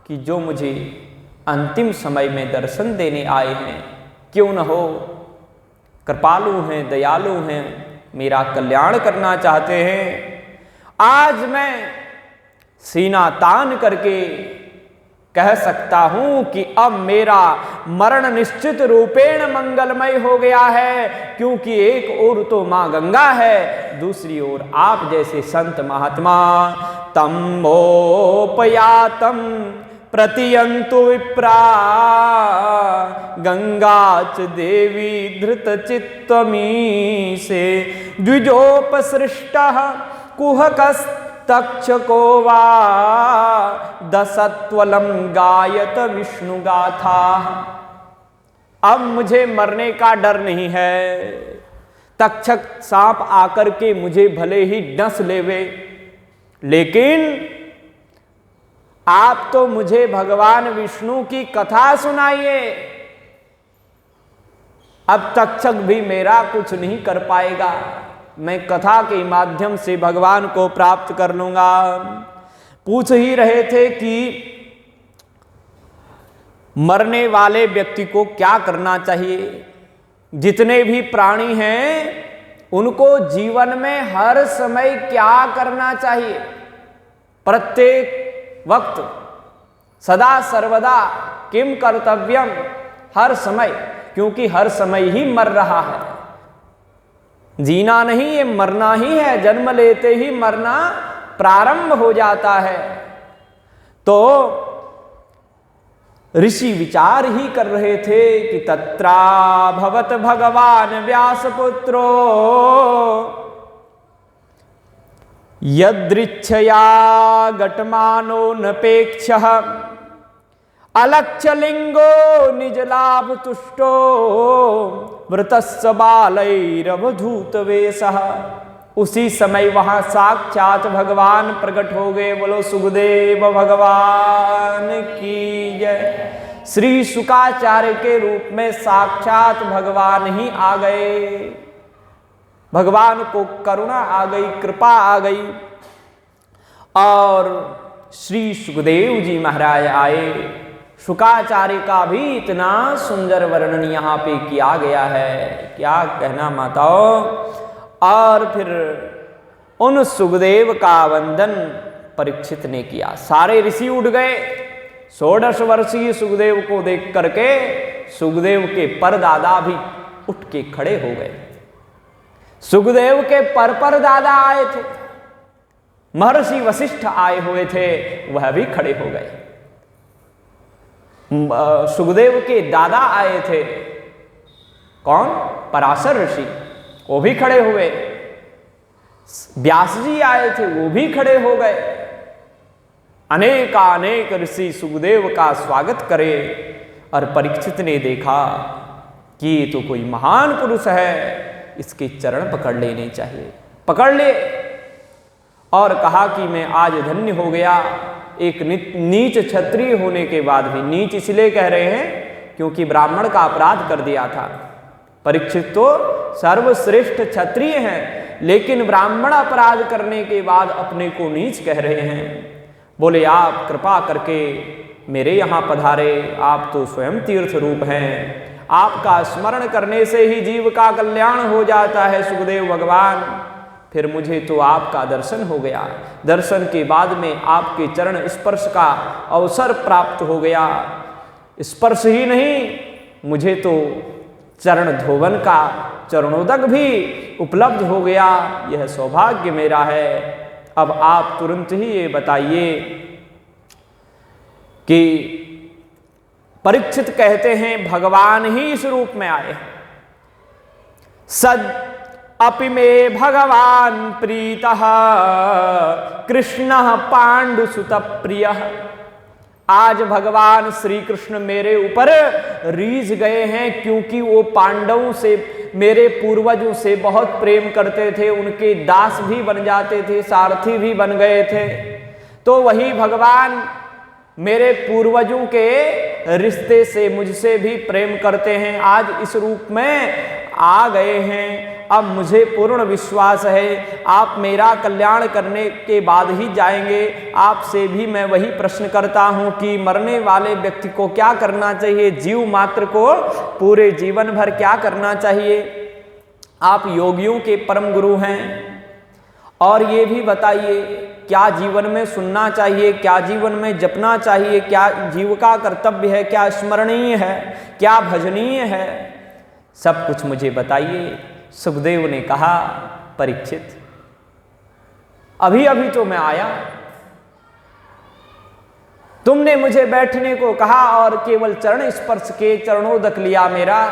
कि जो मुझे अंतिम समय में दर्शन देने आए हैं। क्यों न हो, कृपालु हैं, दयालु हैं, मेरा कल्याण करना चाहते हैं। आज मैं सीना तान करके कह सकता हूं कि अब मेरा मरण निश्चित रूपेण मंगलमय हो गया है, क्योंकि एक ओर तो मां गंगा है, दूसरी ओर आप जैसे संत महात्मा तमोपयातम प्रतियंतु विप्रा गंगाच देवी धृत चित्तमी से द्विजोपसृष्टः कुहकस् तक्षको वा दशत्वलम गायत विष्णु गाथा। अब मुझे मरने का डर नहीं है। तक्षक सांप आकर के मुझे भले ही डस लेवे, लेकिन आप तो मुझे भगवान विष्णु की कथा सुनाइए। अब तक्षक भी मेरा कुछ नहीं कर पाएगा, मैं कथा के माध्यम से भगवान को प्राप्त कर लूंगा। पूछ ही रहे थे कि मरने वाले व्यक्ति को क्या करना चाहिए। जितने भी प्राणी हैं उनको जीवन में हर समय क्या करना चाहिए, प्रत्येक वक्त सदा सर्वदा किम कर्तव्यम, हर समय, क्योंकि हर समय ही मर रहा है। जीना नहीं, ये मरना ही है। जन्म लेते ही मरना प्रारंभ हो जाता है। तो ऋषि विचार ही कर रहे थे कि तत्रा भवत भगवान व्यासपुत्रो यदृच्छया गटमानो नपेक्षः अलक्षलिंगो निज लाभ तुष्टो वृतस्य बालैरवधूत वेशः। उसी समय वहां साक्षात भगवान प्रकट हो गए। बोलो सुखदेव भगवान की जय। श्री शुकाचार्य के रूप में साक्षात भगवान ही आ गए। भगवान को करुणा आ गई, कृपा आ गई और श्री सुखदेव जी महाराज आए। शुकाचार्य का भी इतना सुंदर वर्णन यहाँ पे किया गया है, क्या कहना माताओं। और फिर उन सुखदेव का वंदन परीक्षित ने किया। सारे ऋषि उठ गए। 16 वर्षीय सुखदेव को देख करके सुखदेव के परदादा भी उठ के खड़े हो गए। सुखदेव के परदादा आए थे, महर्षि वशिष्ठ आए हुए थे, वह भी खड़े हो गए। सुखदेव के दादा आए थे, कौन? पराशर ऋषि, वो भी खड़े हुए। व्यास जी आए थे, वो भी खड़े हो गए। अनेक ऋषि सुखदेव का स्वागत करे। और परीक्षित ने देखा कि ये तो कोई महान पुरुष है, इसके चरण पकड़ लेने चाहिए। पकड़ ले और कहा कि मैं आज धन्य हो गया। एक नीच क्षत्रिय होने के बाद भी, नीच इसलिए कह रहे हैं क्योंकि ब्राह्मण का अपराध कर दिया था। परीक्षित तो सर्वश्रेष्ठ क्षत्रिय हैं, लेकिन ब्राह्मण अपराध करने के बाद अपने को नीच कह रहे हैं। बोले आप कृपा करके मेरे यहाँ पधारे, आप तो स्वयं तीर्थ रूप हैं, आपका स्मरण करने से ही जीव का कल्याण हो जाता है सुखदेव भगवान। फिर मुझे तो आपका दर्शन हो गया, दर्शन के बाद में आपके चरण स्पर्श का अवसर प्राप्त हो गया। स्पर्श ही नहीं, मुझे तो चरण धोवन का चरणोदक भी उपलब्ध हो गया। यह सौभाग्य मेरा है। अब आप तुरंत ही ये बताइए कि परीक्षित कहते हैं भगवान ही इस रूप में आए। सद अपि मे भगवान प्रीतः कृष्णः पांडुसुत प्रियः। आज भगवान श्री कृष्ण मेरे ऊपर रीझ गए हैं, क्योंकि वो पांडवों से, मेरे पूर्वजों से बहुत प्रेम करते थे, उनके दास भी बन जाते थे, सारथी भी बन गए थे। तो वही भगवान मेरे पूर्वजों के रिश्ते से मुझसे भी प्रेम करते हैं, आज इस रूप में आ गए हैं। अब मुझे पूर्ण विश्वास है आप मेरा कल्याण करने के बाद ही जाएंगे। आपसे भी मैं वही प्रश्न करता हूं कि मरने वाले व्यक्ति को क्या करना चाहिए, जीव मात्र को पूरे जीवन भर क्या करना चाहिए। आप योगियों के परम गुरु हैं, और ये भी बताइए क्या जीवन में सुनना चाहिए, क्या जीवन में जपना चाहिए, क्या जीव का कर्तव्य है, क्या स्मरणीय है, क्या भजनीय है, सब कुछ मुझे बताइए। सुखदेव ने कहा परीक्षित अभी अभी तो मैं आया, तुमने मुझे बैठने को कहा और केवल चरण स्पर्श के चरणोदक लिया, मेरा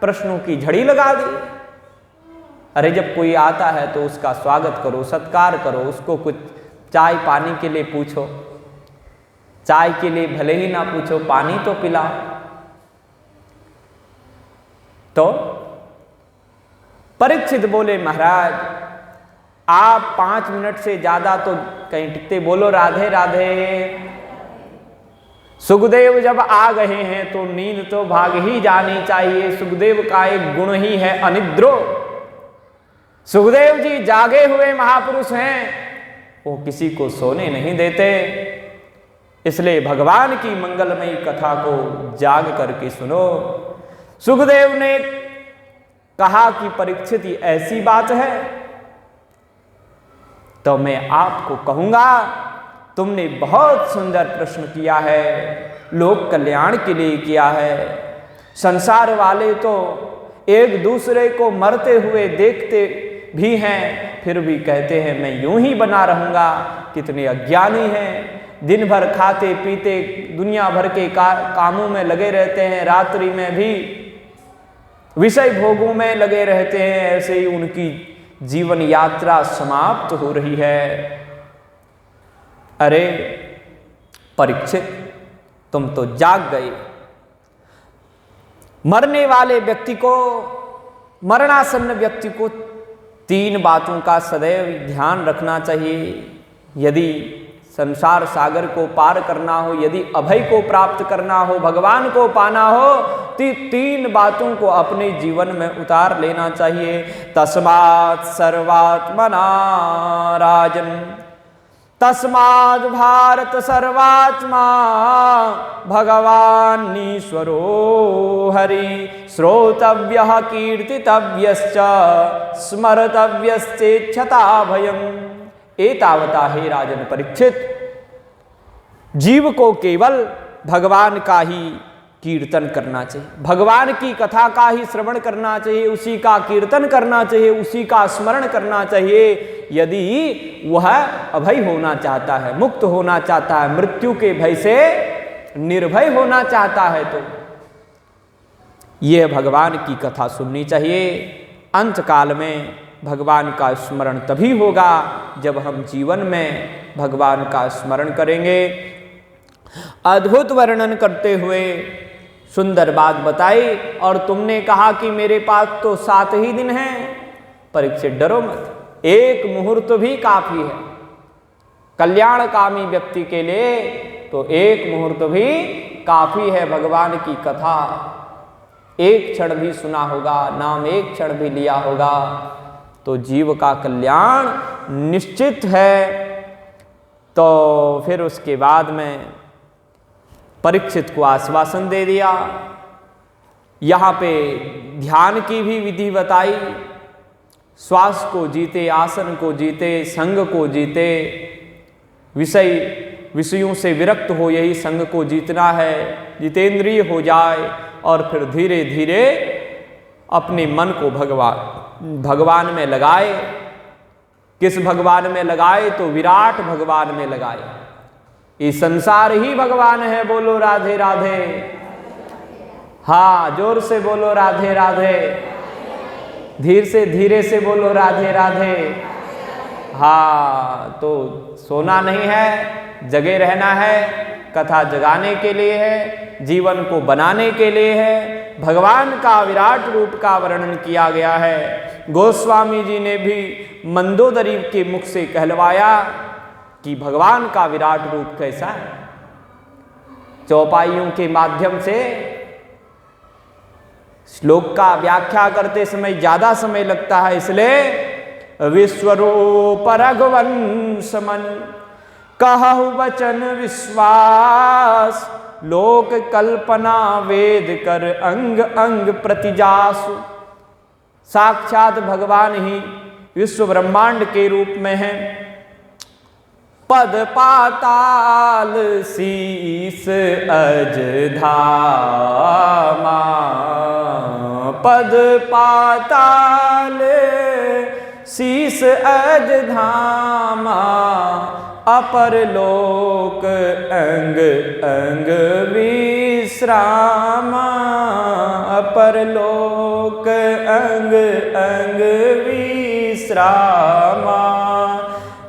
प्रश्नों की झड़ी लगा दी। अरे जब कोई आता है तो उसका स्वागत करो, सत्कार करो, उसको कुछ चाय पानी के लिए पूछो, चाय के लिए भले ही ना पूछो, पानी तो पिलाओ। तो परीक्षित बोले महाराज आप 5 मिनट से ज्यादा तो कहीं टिकते, बोलो राधे राधे। सुखदेव जब आ गए हैं तो नींद तो भाग ही जानी चाहिए। सुखदेव का एक गुण ही है अनिद्रो। सुखदेव जी जागे हुए महापुरुष हैं, वो किसी को सोने नहीं देते। इसलिए भगवान की मंगलमयी कथा को जाग करके सुनो। सुखदेव ने कहा कि परीक्षित ये ऐसी बात है, तो मैं आपको कहूंगा तुमने बहुत सुंदर प्रश्न किया है, लोक कल्याण के लिए किया है। संसार वाले तो एक दूसरे को मरते हुए देखते भी हैं, फिर भी कहते हैं मैं यूं ही बना रहूंगा। कितने अज्ञानी हैं, दिन भर खाते पीते दुनिया भर के कामों में लगे रहते हैं, रात्रि में भी विषय भोगों में लगे रहते हैं। ऐसे ही उनकी जीवन यात्रा समाप्त हो रही है। अरे परीक्षित तुम तो जाग गए। मरने वाले व्यक्ति को, मरणासन्न व्यक्ति को 3 बातों का सदैव ध्यान रखना चाहिए। यदि संसार सागर को पार करना हो, यदि अभय को प्राप्त करना हो, भगवान को पाना हो, तो 3 बातों को अपने जीवन में उतार लेना चाहिए। तस्मात् सर्वात्मना राजन, तस्माद् भारत सर्वात्मा भगवानीश्वरो हरि, श्रोतव्यः कीर्तितव्यश्च स्मर्तव्यश्चेच्छता भयम्। एतावता हे राजन परीक्षित, जीव को केवल भगवान का ही कीर्तन करना चाहिए, भगवान की कथा का ही श्रवण करना चाहिए, उसी का कीर्तन करना चाहिए, उसी का स्मरण करना चाहिए। यदि वह अभय होना चाहता है, मुक्त होना चाहता है, मृत्यु के भय से निर्भय होना चाहता है, तो यह भगवान की कथा सुननी चाहिए। अंत काल में भगवान का स्मरण तभी होगा जब हम जीवन में भगवान का स्मरण करेंगे। अद्भुत वर्णन करते हुए सुंदर बात बताई, और तुमने कहा कि मेरे पास तो 7 ही दिन हैं। परीक्षित डरो मत, 1 मुहूर्त भी काफी है। कल्याणकामी व्यक्ति के लिए तो एक मुहूर्त भी काफी है। भगवान की कथा एक क्षण भी सुना होगा, नाम एक क्षण भी लिया होगा तो जीव का कल्याण निश्चित है। तो फिर उसके बाद में परीक्षित को आश्वासन दे दिया। यहाँ पे ध्यान की भी विधि बताई। श्वास को जीते, आसन को जीते, संग को जीते, विषयों से विरक्त हो, यही संग को जीतना है, जितेंद्रिय हो जाए और फिर धीरे धीरे अपने मन को भगवान में लगाए। किस भगवान में लगाए? तो विराट भगवान में लगाए। ये संसार ही भगवान है। बोलो राधे राधे। हाँ, जोर से बोलो राधे राधे। धीरे से बोलो राधे राधे। हाँ, तो सोना नहीं है, जगे रहना है। कथा जगाने के लिए है, जीवन को बनाने के लिए है। भगवान का विराट रूप का वर्णन किया गया है। गोस्वामी जी ने भी मंदोदरी के मुख से कहलवाया कि भगवान का विराट रूप कैसा है। चौपाइयों के माध्यम से श्लोक का व्याख्या करते समय ज्यादा समय लगता है, इसलिए विश्वरूप रघुवंश मन कहु वचन विश्वास लोक कल्पना वेद कर अंग अंग प्रतिजासु। साक्षात भगवान ही विश्व ब्रह्मांड के रूप में है। पद पाताल शीस अज धामा, पद पाताल शीस अज धामा, अपर लोक अंग अंग विश्रामा, अपर लोक अंग अंग विश्रामा।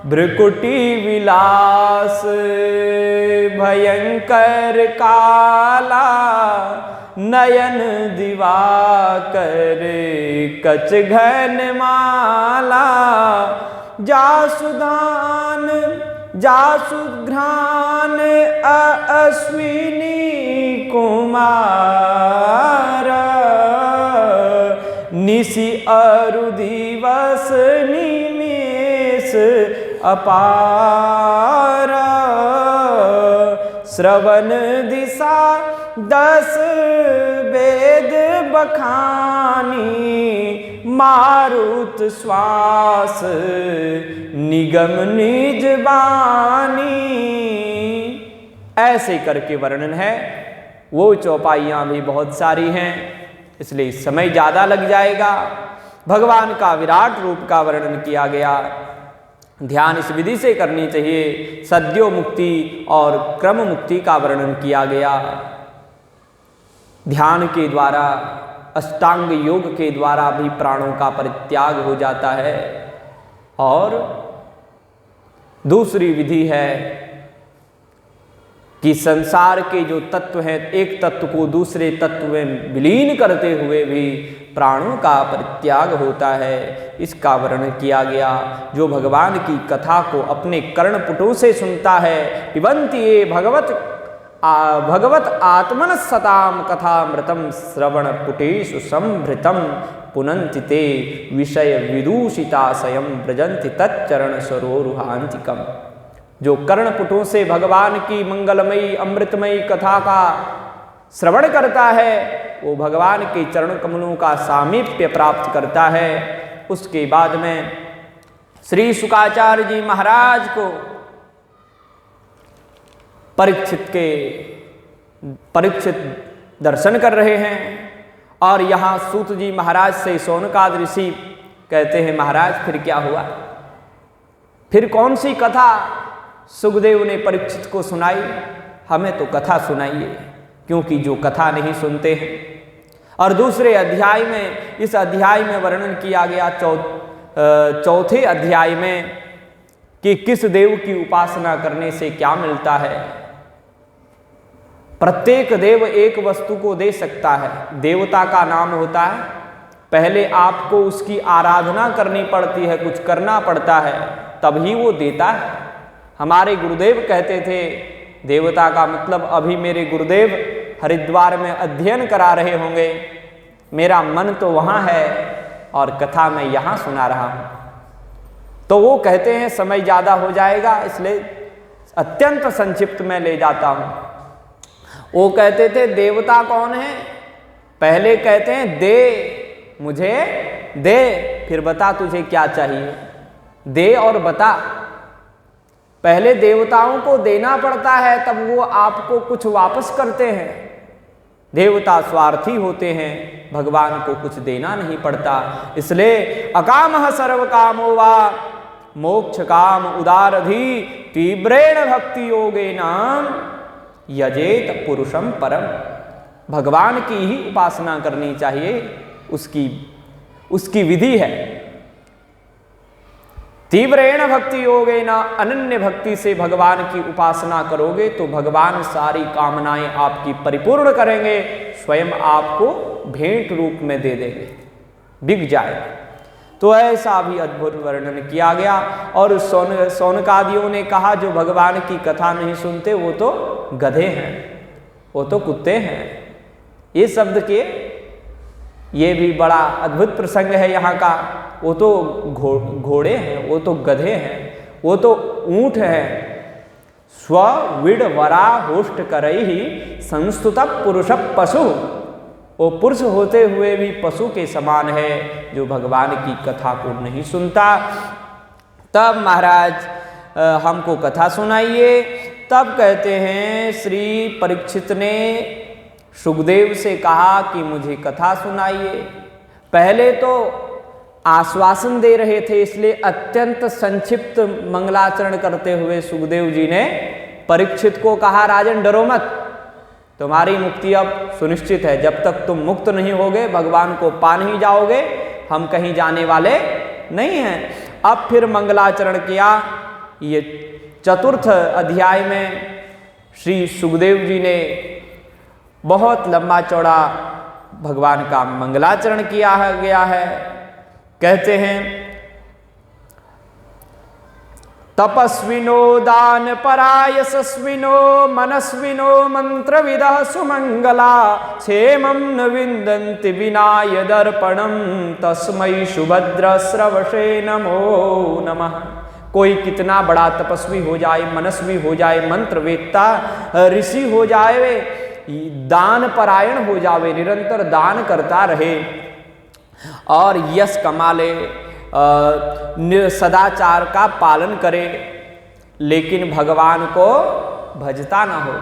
भ्रुकुटी विलास भयंकर काला, नयन दिवाकर कच घन माला। जासुदान जासुघ्रान अश्विनी कुमार, निशि अरु दिवस निमेष अपार। श्रवण दिशा 10 वेद बखानी, मारुत श्वास निगम निज बानी। ऐसे करके वर्णन है। वो चौपाइयाँ भी बहुत सारी हैं, इसलिए समय ज़्यादा लग जाएगा। भगवान का विराट रूप का वर्णन किया गया। ध्यान इस विधि से करनी चाहिए। सद्यो मुक्ति और क्रम मुक्ति का वर्णन किया गया। ध्यान के द्वारा, अष्टांग योग के द्वारा भी प्राणों का परित्याग हो जाता है। और दूसरी विधि है कि संसार के जो तत्व हैं, एक तत्व को दूसरे तत्व में विलीन करते हुए भी प्राणों का परित्याग होता है। इसका वर्णन किया गया। जो भगवान की कथा को अपने कर्णपुटों से सुनता है, पिबन्ति ये भगवत आत्मन सताम कथामृतम श्रवण पुटेषु संभृतम पुनन्ति ते विषय विदूषिताशयम व्रजन्ति तच्चरण सरोरुहांतिकम। जो कर्णपुटों से भगवान की मंगलमयी अमृतमयी कथा का श्रवण करता है, वो भगवान के चरण कमलों का सामीप्य प्राप्त करता है। उसके बाद में श्री शुकाचार्य जी महाराज को परीक्षित दर्शन कर रहे हैं। और यहाँ सूत जी महाराज से शौनकाद ऋषि कहते हैं, महाराज फिर क्या हुआ? फिर कौन सी कथा सुखदेव ने परीक्षित को सुनाई? हमें तो कथा सुनाइए, क्योंकि जो कथा नहीं सुनते हैं। और दूसरे अध्याय में, इस अध्याय में वर्णन किया गया चौथे अध्याय में कि किस देव की उपासना करने से क्या मिलता है। प्रत्येक देव एक वस्तु को दे सकता है। देवता का नाम होता है, पहले आपको उसकी आराधना करनी पड़ती है, कुछ करना पड़ता है, तभी वो देता है। हमारे गुरुदेव कहते थे, देवता का मतलब अभी मेरे गुरुदेव हरिद्वार में अध्ययन करा रहे होंगे, मेरा मन तो वहाँ है और कथा मैं यहाँ सुना रहा हूँ। तो वो कहते हैं समय ज़्यादा हो जाएगा, इसलिए अत्यंत संक्षिप्त में ले जाता हूँ। वो कहते थे देवता कौन है? पहले कहते हैं दे, मुझे दे, फिर बता तुझे क्या चाहिए, दे और बता। पहले देवताओं को देना पड़ता है, तब वो आपको कुछ वापस करते हैं। देवता स्वार्थी होते हैं, भगवान को कुछ देना नहीं पड़ता। इसलिए अकामः सर्व कामो वा मोक्ष काम उदारधि तीव्रेण भक्ति योगेन यजेत पुरुषम परम। भगवान की ही उपासना करनी चाहिए, उसकी विधि है। तीव्रेण भक्ति योगेन, अनन्य भक्ति से भगवान की उपासना करोगे तो भगवान सारी कामनाएं आपकी परिपूर्ण करेंगे, स्वयं आपको भेंट रूप में दे देंगे, बिक जाएगा। तो ऐसा भी अद्भुत वर्णन किया गया। और सौनकादियों ने कहा जो भगवान की कथा नहीं सुनते वो तो गधे हैं, वो तो कुत्ते हैं। ये शब्द के ये भी बड़ा अद्भुत प्रसंग है यहाँ का। वो तो घोड़े हैं, वो तो गधे हैं, वो तो ऊंट हैं। स्व विड वरा होष्ट करई संस्तुत पुरुष पशु, वो पुरुष होते हुए भी पशु के समान है जो भगवान की कथा को नहीं सुनता। तब महाराज हमको कथा सुनाइए। तब कहते हैं श्री परीक्षित ने सुखदेव से कहा कि मुझे कथा सुनाइए। पहले तो आश्वासन दे रहे थे, इसलिए अत्यंत संक्षिप्त मंगलाचरण करते हुए सुखदेव जी ने परीक्षित को कहा, राजन डरो मत, तुम्हारी मुक्ति अब सुनिश्चित है। जब तक तुम मुक्त नहीं होगे, भगवान को पा नहीं जाओगे, हम कहीं जाने वाले नहीं हैं। अब फिर मंगलाचरण किया। ये चतुर्थ अध्याय में श्री सुखदेव जी ने बहुत लंबा चौड़ा भगवान का मंगलाचरण किया गया है। कहते हैं तपस्विनो दान पराय सस्विनो मनस्विनो मंत्रविदः सुमंगला क्षेमं न विन्दन्ति विनाय दर्पणं तस्मै सुभद्र स्रवशे नमो नमः। कोई कितना बड़ा तपस्वी हो जाए, मनस्वी हो जाए, मंत्रवेत्ता ऋषि हो जाए, दान परायण हो जावे, निरंतर दान करता रहे और यश कमा ले, सदाचार का पालन करे, लेकिन भगवान को भजता ना हो,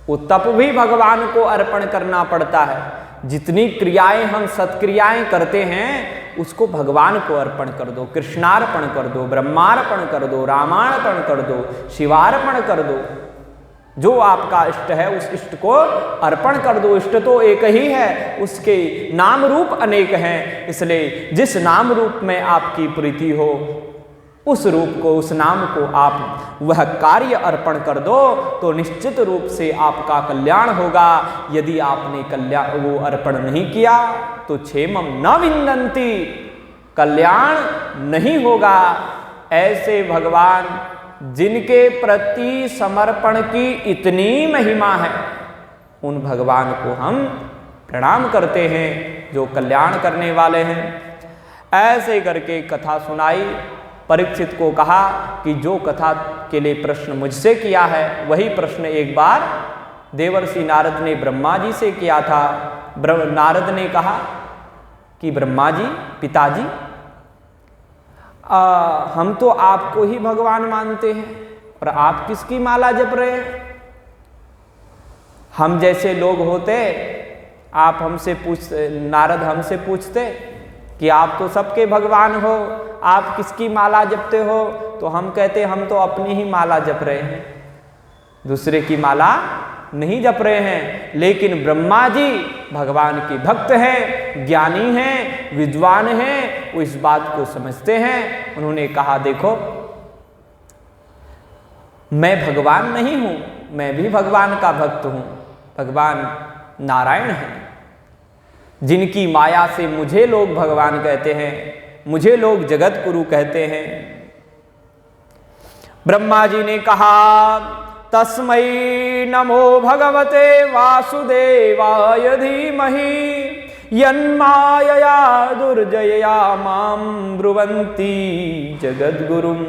वो तप भी भगवान को अर्पण करना पड़ता है। जितनी क्रियाएं हम सत्क्रियाएं करते हैं उसको भगवान को अर्पण कर दो, कृष्णार्पण कर दो, ब्रह्मार्पण कर दो, रामार्पण कर दो, शिवार्पण कर दो। जो आपका इष्ट है उस इष्ट को अर्पण कर दो। इष्ट तो एक ही है, उसके नाम रूप अनेक हैं, इसलिए जिस नाम रूप में आपकी प्रीति हो उस रूप को, उस नाम को आप वह कार्य अर्पण कर दो तो निश्चित रूप से आपका कल्याण होगा। यदि आपने कल्याण वो अर्पण नहीं किया तो क्षेमम न विन्दन्ति, कल्याण नहीं होगा। ऐसे भगवान जिनके प्रति समर्पण की इतनी महिमा है, उन भगवान को हम प्रणाम करते हैं जो कल्याण करने वाले हैं। ऐसे करके कथा सुनाई। परीक्षित को कहा कि जो कथा के लिए प्रश्न मुझसे किया है वही प्रश्न एक बार देवर्षि नारद ने ब्रह्मा जी से किया था। नारद ने कहा कि ब्रह्मा जी, पिताजी, हम तो आपको ही भगवान मानते हैं और आप किसकी माला जप रहे हैं? हम जैसे लोग होते, आप हमसे नारद हमसे पूछते कि आप तो सबके भगवान हो, आप किसकी माला जपते हो? तो हम कहते हम तो अपनी ही माला जप रहे हैं, दूसरे की माला नहीं जप रहे हैं। लेकिन ब्रह्मा जी भगवान के भक्त हैं, ज्ञानी हैं, विद्वान हैं, वो इस बात को समझते हैं। उन्होंने कहा देखो, मैं भगवान नहीं हूं, मैं भी भगवान का भक्त हूं। भगवान नारायण हैं, जिनकी माया से मुझे लोग भगवान कहते हैं, मुझे लोग जगत गुरु कहते हैं। ब्रह्मा जी ने कहा, तस्मै नमो भगवते वासुदेवाय धीमहि यन्मायया दुर्जयया मां ब्रुवन्ति जगद्गुरुम्।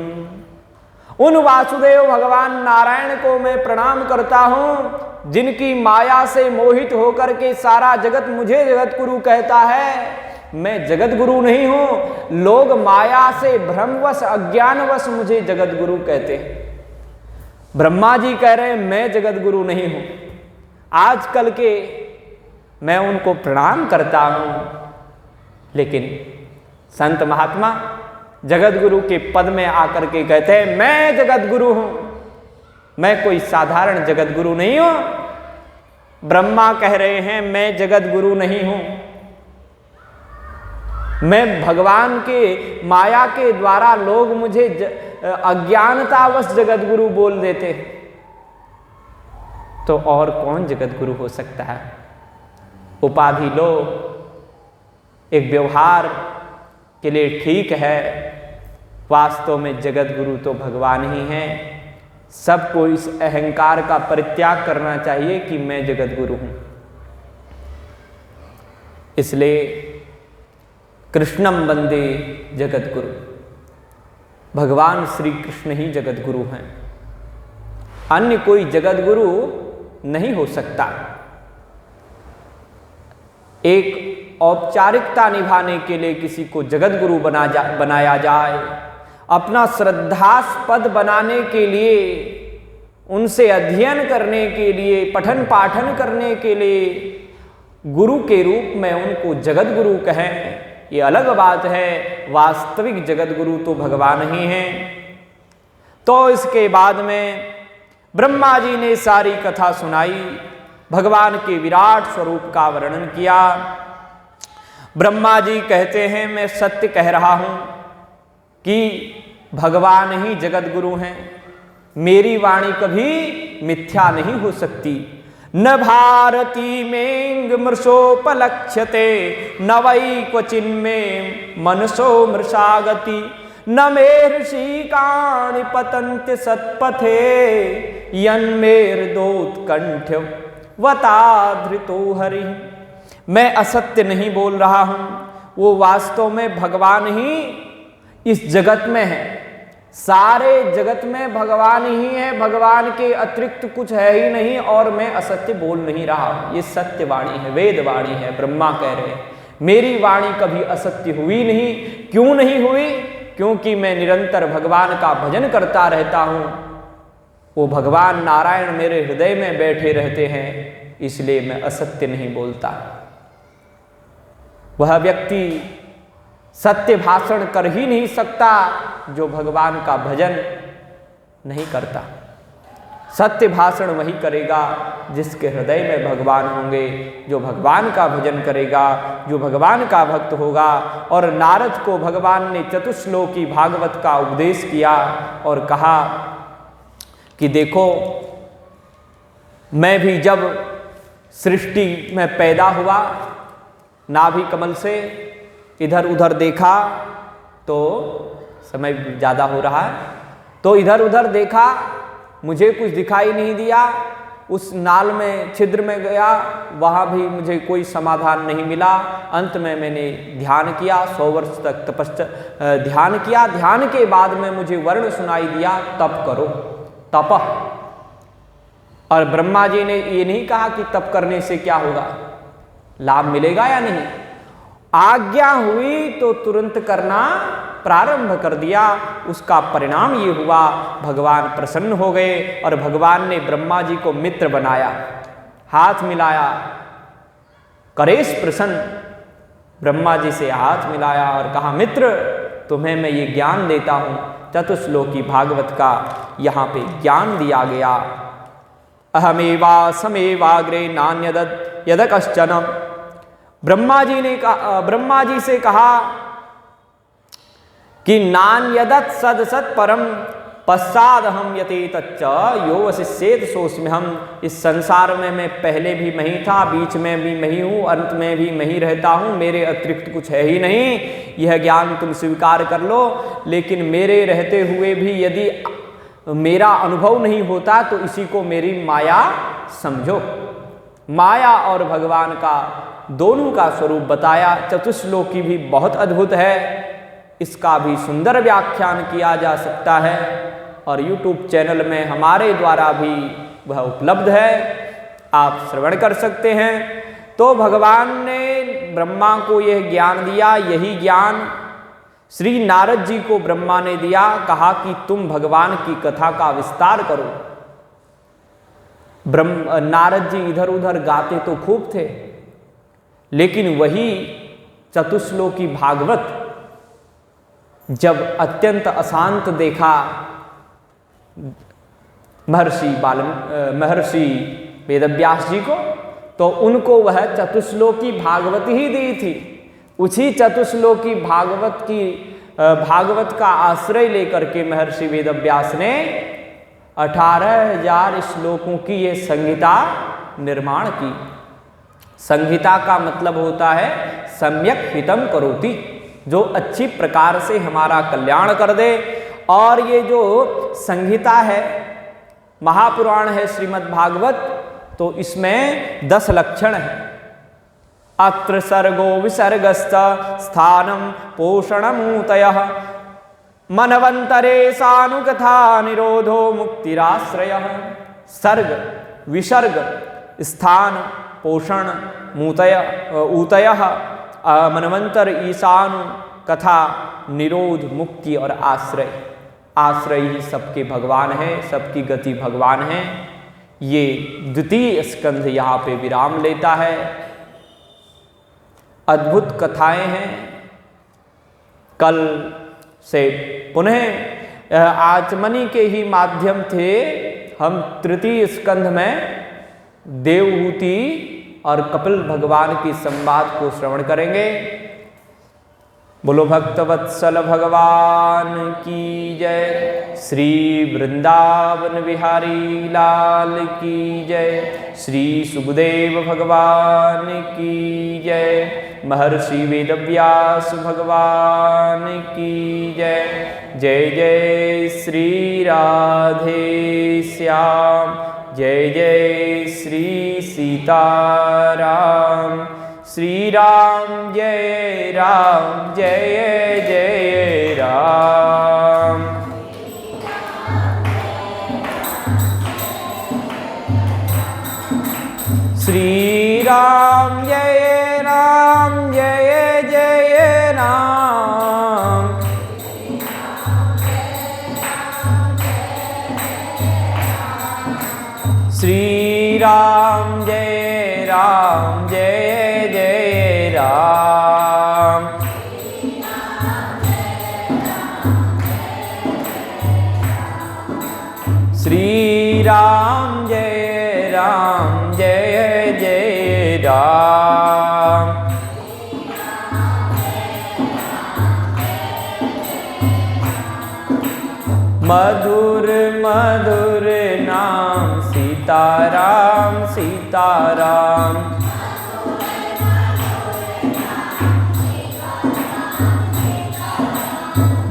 उन वासुदेव भगवान नारायण को मैं प्रणाम करता हूँ जिनकी माया से मोहित होकर के सारा जगत मुझे जगतगुरु कहता है। मैं जगतगुरु नहीं हूँ, लोग माया से भ्रमवश अज्ञानवश मुझे जगतगुरु कहते हैं। ब्रह्मा जी कह रहे हैं मैं जगतगुरु नहीं हूँ। आजकल के मैं उनको प्रणाम करता हूँ, लेकिन संत महात्मा जगतगुरु के पद में आकर के कहते हैं मैं जगतगुरु हूँ। मैं कोई साधारण जगतगुरु नहीं हूँ। ब्रह्मा कह रहे हैं मैं जगतगुरु नहीं हूँ, मैं भगवान के माया के द्वारा लोग मुझे अज्ञानतावश जगतगुरु बोल देते हैं, तो और कौन जगतगुरु हो सकता है। उपाधि लो, एक व्यवहार के लिए ठीक है, वास्तव में जगतगुरु तो भगवान ही हैं। सबको इस अहंकार का परित्याग करना चाहिए कि मैं जगतगुरु हूं। इसलिए कृष्णम वंदे जगतगुरु, भगवान श्री कृष्ण ही जगतगुरु हैं, अन्य कोई जगतगुरु नहीं हो सकता। एक औपचारिकता निभाने के लिए किसी को जगतगुरु बनाया जाए, अपना श्रद्धास्पद बनाने के लिए, उनसे अध्ययन करने के लिए, पठन पाठन करने के लिए गुरु के रूप में उनको जगतगुरु कहें, ये अलग बात है। वास्तविक जगतगुरु तो भगवान ही हैं। तो इसके बाद में ब्रह्मा जी ने सारी कथा सुनाई, भगवान के विराट स्वरूप का वर्णन किया। ब्रह्मा जी कहते हैं मैं सत्य कह रहा हूं कि भगवान ही जगतगुरु हैं, मेरी वाणी कभी मिथ्या नहीं हो सकती। न भारती में मृषोपलक्ष्यते न वै क्वचिन्में मनसो मृषागति न मेर्षिकाणि पतन्ति सत्पथे यन्मेर्दोत्कण्ठ्य वताधृतो हरि। मैं असत्य नहीं बोल रहा हूं, वो वास्तव में भगवान ही इस जगत में है। सारे जगत में भगवान ही है, भगवान के अतिरिक्त कुछ है ही नहीं, और मैं असत्य बोल नहीं रहा। ये सत्य वाणी है, वेद वाणी है। ब्रह्मा कह रहे हैं मेरी वाणी कभी असत्य हुई नहीं। क्यों नहीं हुई? क्योंकि मैं निरंतर भगवान का भजन करता रहता हूं। वो भगवान नारायण मेरे हृदय में बैठे रहते हैं, इसलिए मैं असत्य नहीं बोलता। वह व्यक्ति सत्य भाषण कर ही नहीं सकता जो भगवान का भजन नहीं करता। सत्य भाषण वही करेगा जिसके हृदय में भगवान होंगे, जो भगवान का भजन करेगा, जो भगवान का भक्त होगा। और नारद को भगवान ने चतुश्लोकी भागवत का उपदेश किया और कहा कि देखो, मैं भी जब सृष्टि में पैदा हुआ, नाभि कमल से इधर उधर देखा, तो समय ज़्यादा हो रहा है, तो इधर उधर देखा, मुझे कुछ दिखाई नहीं दिया। उस नाल में छिद्र में गया, वहाँ भी मुझे कोई समाधान नहीं मिला। अंत में मैंने ध्यान किया, 100 वर्ष तक ध्यान किया। ध्यान के बाद में मुझे वर्ण सुनाई दिया, तप करो, तपः। और ब्रह्मा जी ने ये नहीं कहा कि तप करने से क्या होगा, लाभ मिलेगा या नहीं। आज्ञा हुई तो तुरंत करना प्रारंभ कर दिया। उसका परिणाम ये हुआ, भगवान प्रसन्न हो गए और भगवान ने ब्रह्मा जी को मित्र बनाया, हाथ मिलाया। करेश प्रसन्न, ब्रह्मा जी से हाथ मिलाया और कहा मित्र, तुम्हें मैं ये ज्ञान देता हूँ। चतुश्लोकी भागवत का यहाँ पे ज्ञान दिया गया। अहमेवा समेवाग्रे नान्यदत् यद कश्चन। ब्रह्मा जी से कहा कि नान्यदत् सद सत परम पश्चाद हम यते तच्च यो वशिष्येत सोस्म्य। हम इस संसार में मैं पहले भी मैं ही था, बीच में भी मैं ही हूँ, अंत में भी मैं ही रहता हूँ, मेरे अतिरिक्त कुछ है ही नहीं। यह ज्ञान तुम स्वीकार कर लो। लेकिन मेरे रहते हुए भी यदि मेरा अनुभव नहीं होता तो इसी को मेरी माया समझो। माया और भगवान का दोनों का स्वरूप बताया। चतुश्लोकी भी बहुत अद्भुत है, इसका भी सुंदर व्याख्यान किया जा सकता है और YouTube चैनल में हमारे द्वारा भी वह उपलब्ध है, आप श्रवण कर सकते हैं। तो भगवान ने ब्रह्मा को यह ज्ञान दिया, यही ज्ञान श्री नारद जी को ब्रह्मा ने दिया। कहा कि तुम भगवान की कथा का विस्तार करो। नारद जी इधर उधर गाते तो खूब थे, लेकिन वही चतुश्लोकी भागवत जब अत्यंत अशांत देखा महर्षि वेदव्यास जी को, तो उनको वह चतुश्लोकी भागवत ही दी थी। उसी चतुश्लोकी भागवत का आश्रय लेकर के महर्षि वेदव्यास ने 18,000 श्लोकों की ये संहिता निर्माण की। संहिता का मतलब होता है सम्यक हितम करोति, जो अच्छी प्रकार से हमारा कल्याण कर दे। और ये जो संहिता है, महापुराण है श्रीमद् भागवत, तो इसमें 10 लक्षण है। अत्र सर्गो विसर्गस्त स्थानम पोषणमूतयः मनवंतरे सानुकथा निरोधो मुक्तिराश्रयः। सर्ग, विसर्ग, स्थान, पोषण, ऊतयः, मनवंतर, ईशानु, कथा, निरोध, मुक्ति और आश्रय। आश्रय ही सबके भगवान है, सबकी गति भगवान है। ये द्वितीय स्कंध यहाँ पे विराम लेता है। अद्भुत कथाएं हैं। कल से पुनः आचमनी के ही माध्यम थे हम तृतीय स्कंध में देवहूति और कपिल भगवान की संवाद को श्रवण करेंगे। बोलो भक्तवत्सल भगवान की जय। श्री वृंदावन बिहारी लाल की जय। श्री सुखदेव भगवान की जय। महर्षि वेदव्यास भगवान की जय। जय जय श्री राधे श्याम। जय जय श्री सीताराम। श्री राम जय राम, जय जय राम। श्री राम जय राम, जय जय राम। श्री राम जय राम, जय जय राम। श्री राम जय राम, जय जय राम। मधुर मधुर नाम सीताराम सीताराम।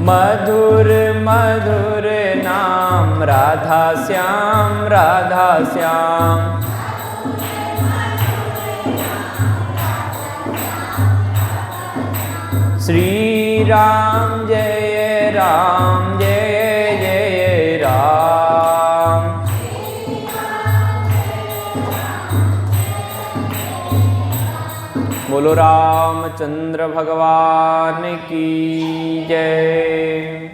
मधुर मधुर नाम राधा श्याम राधा श्याम। श्री राम जय राम, जय जय राम। बोलो रामचंद्र भगवान की जय।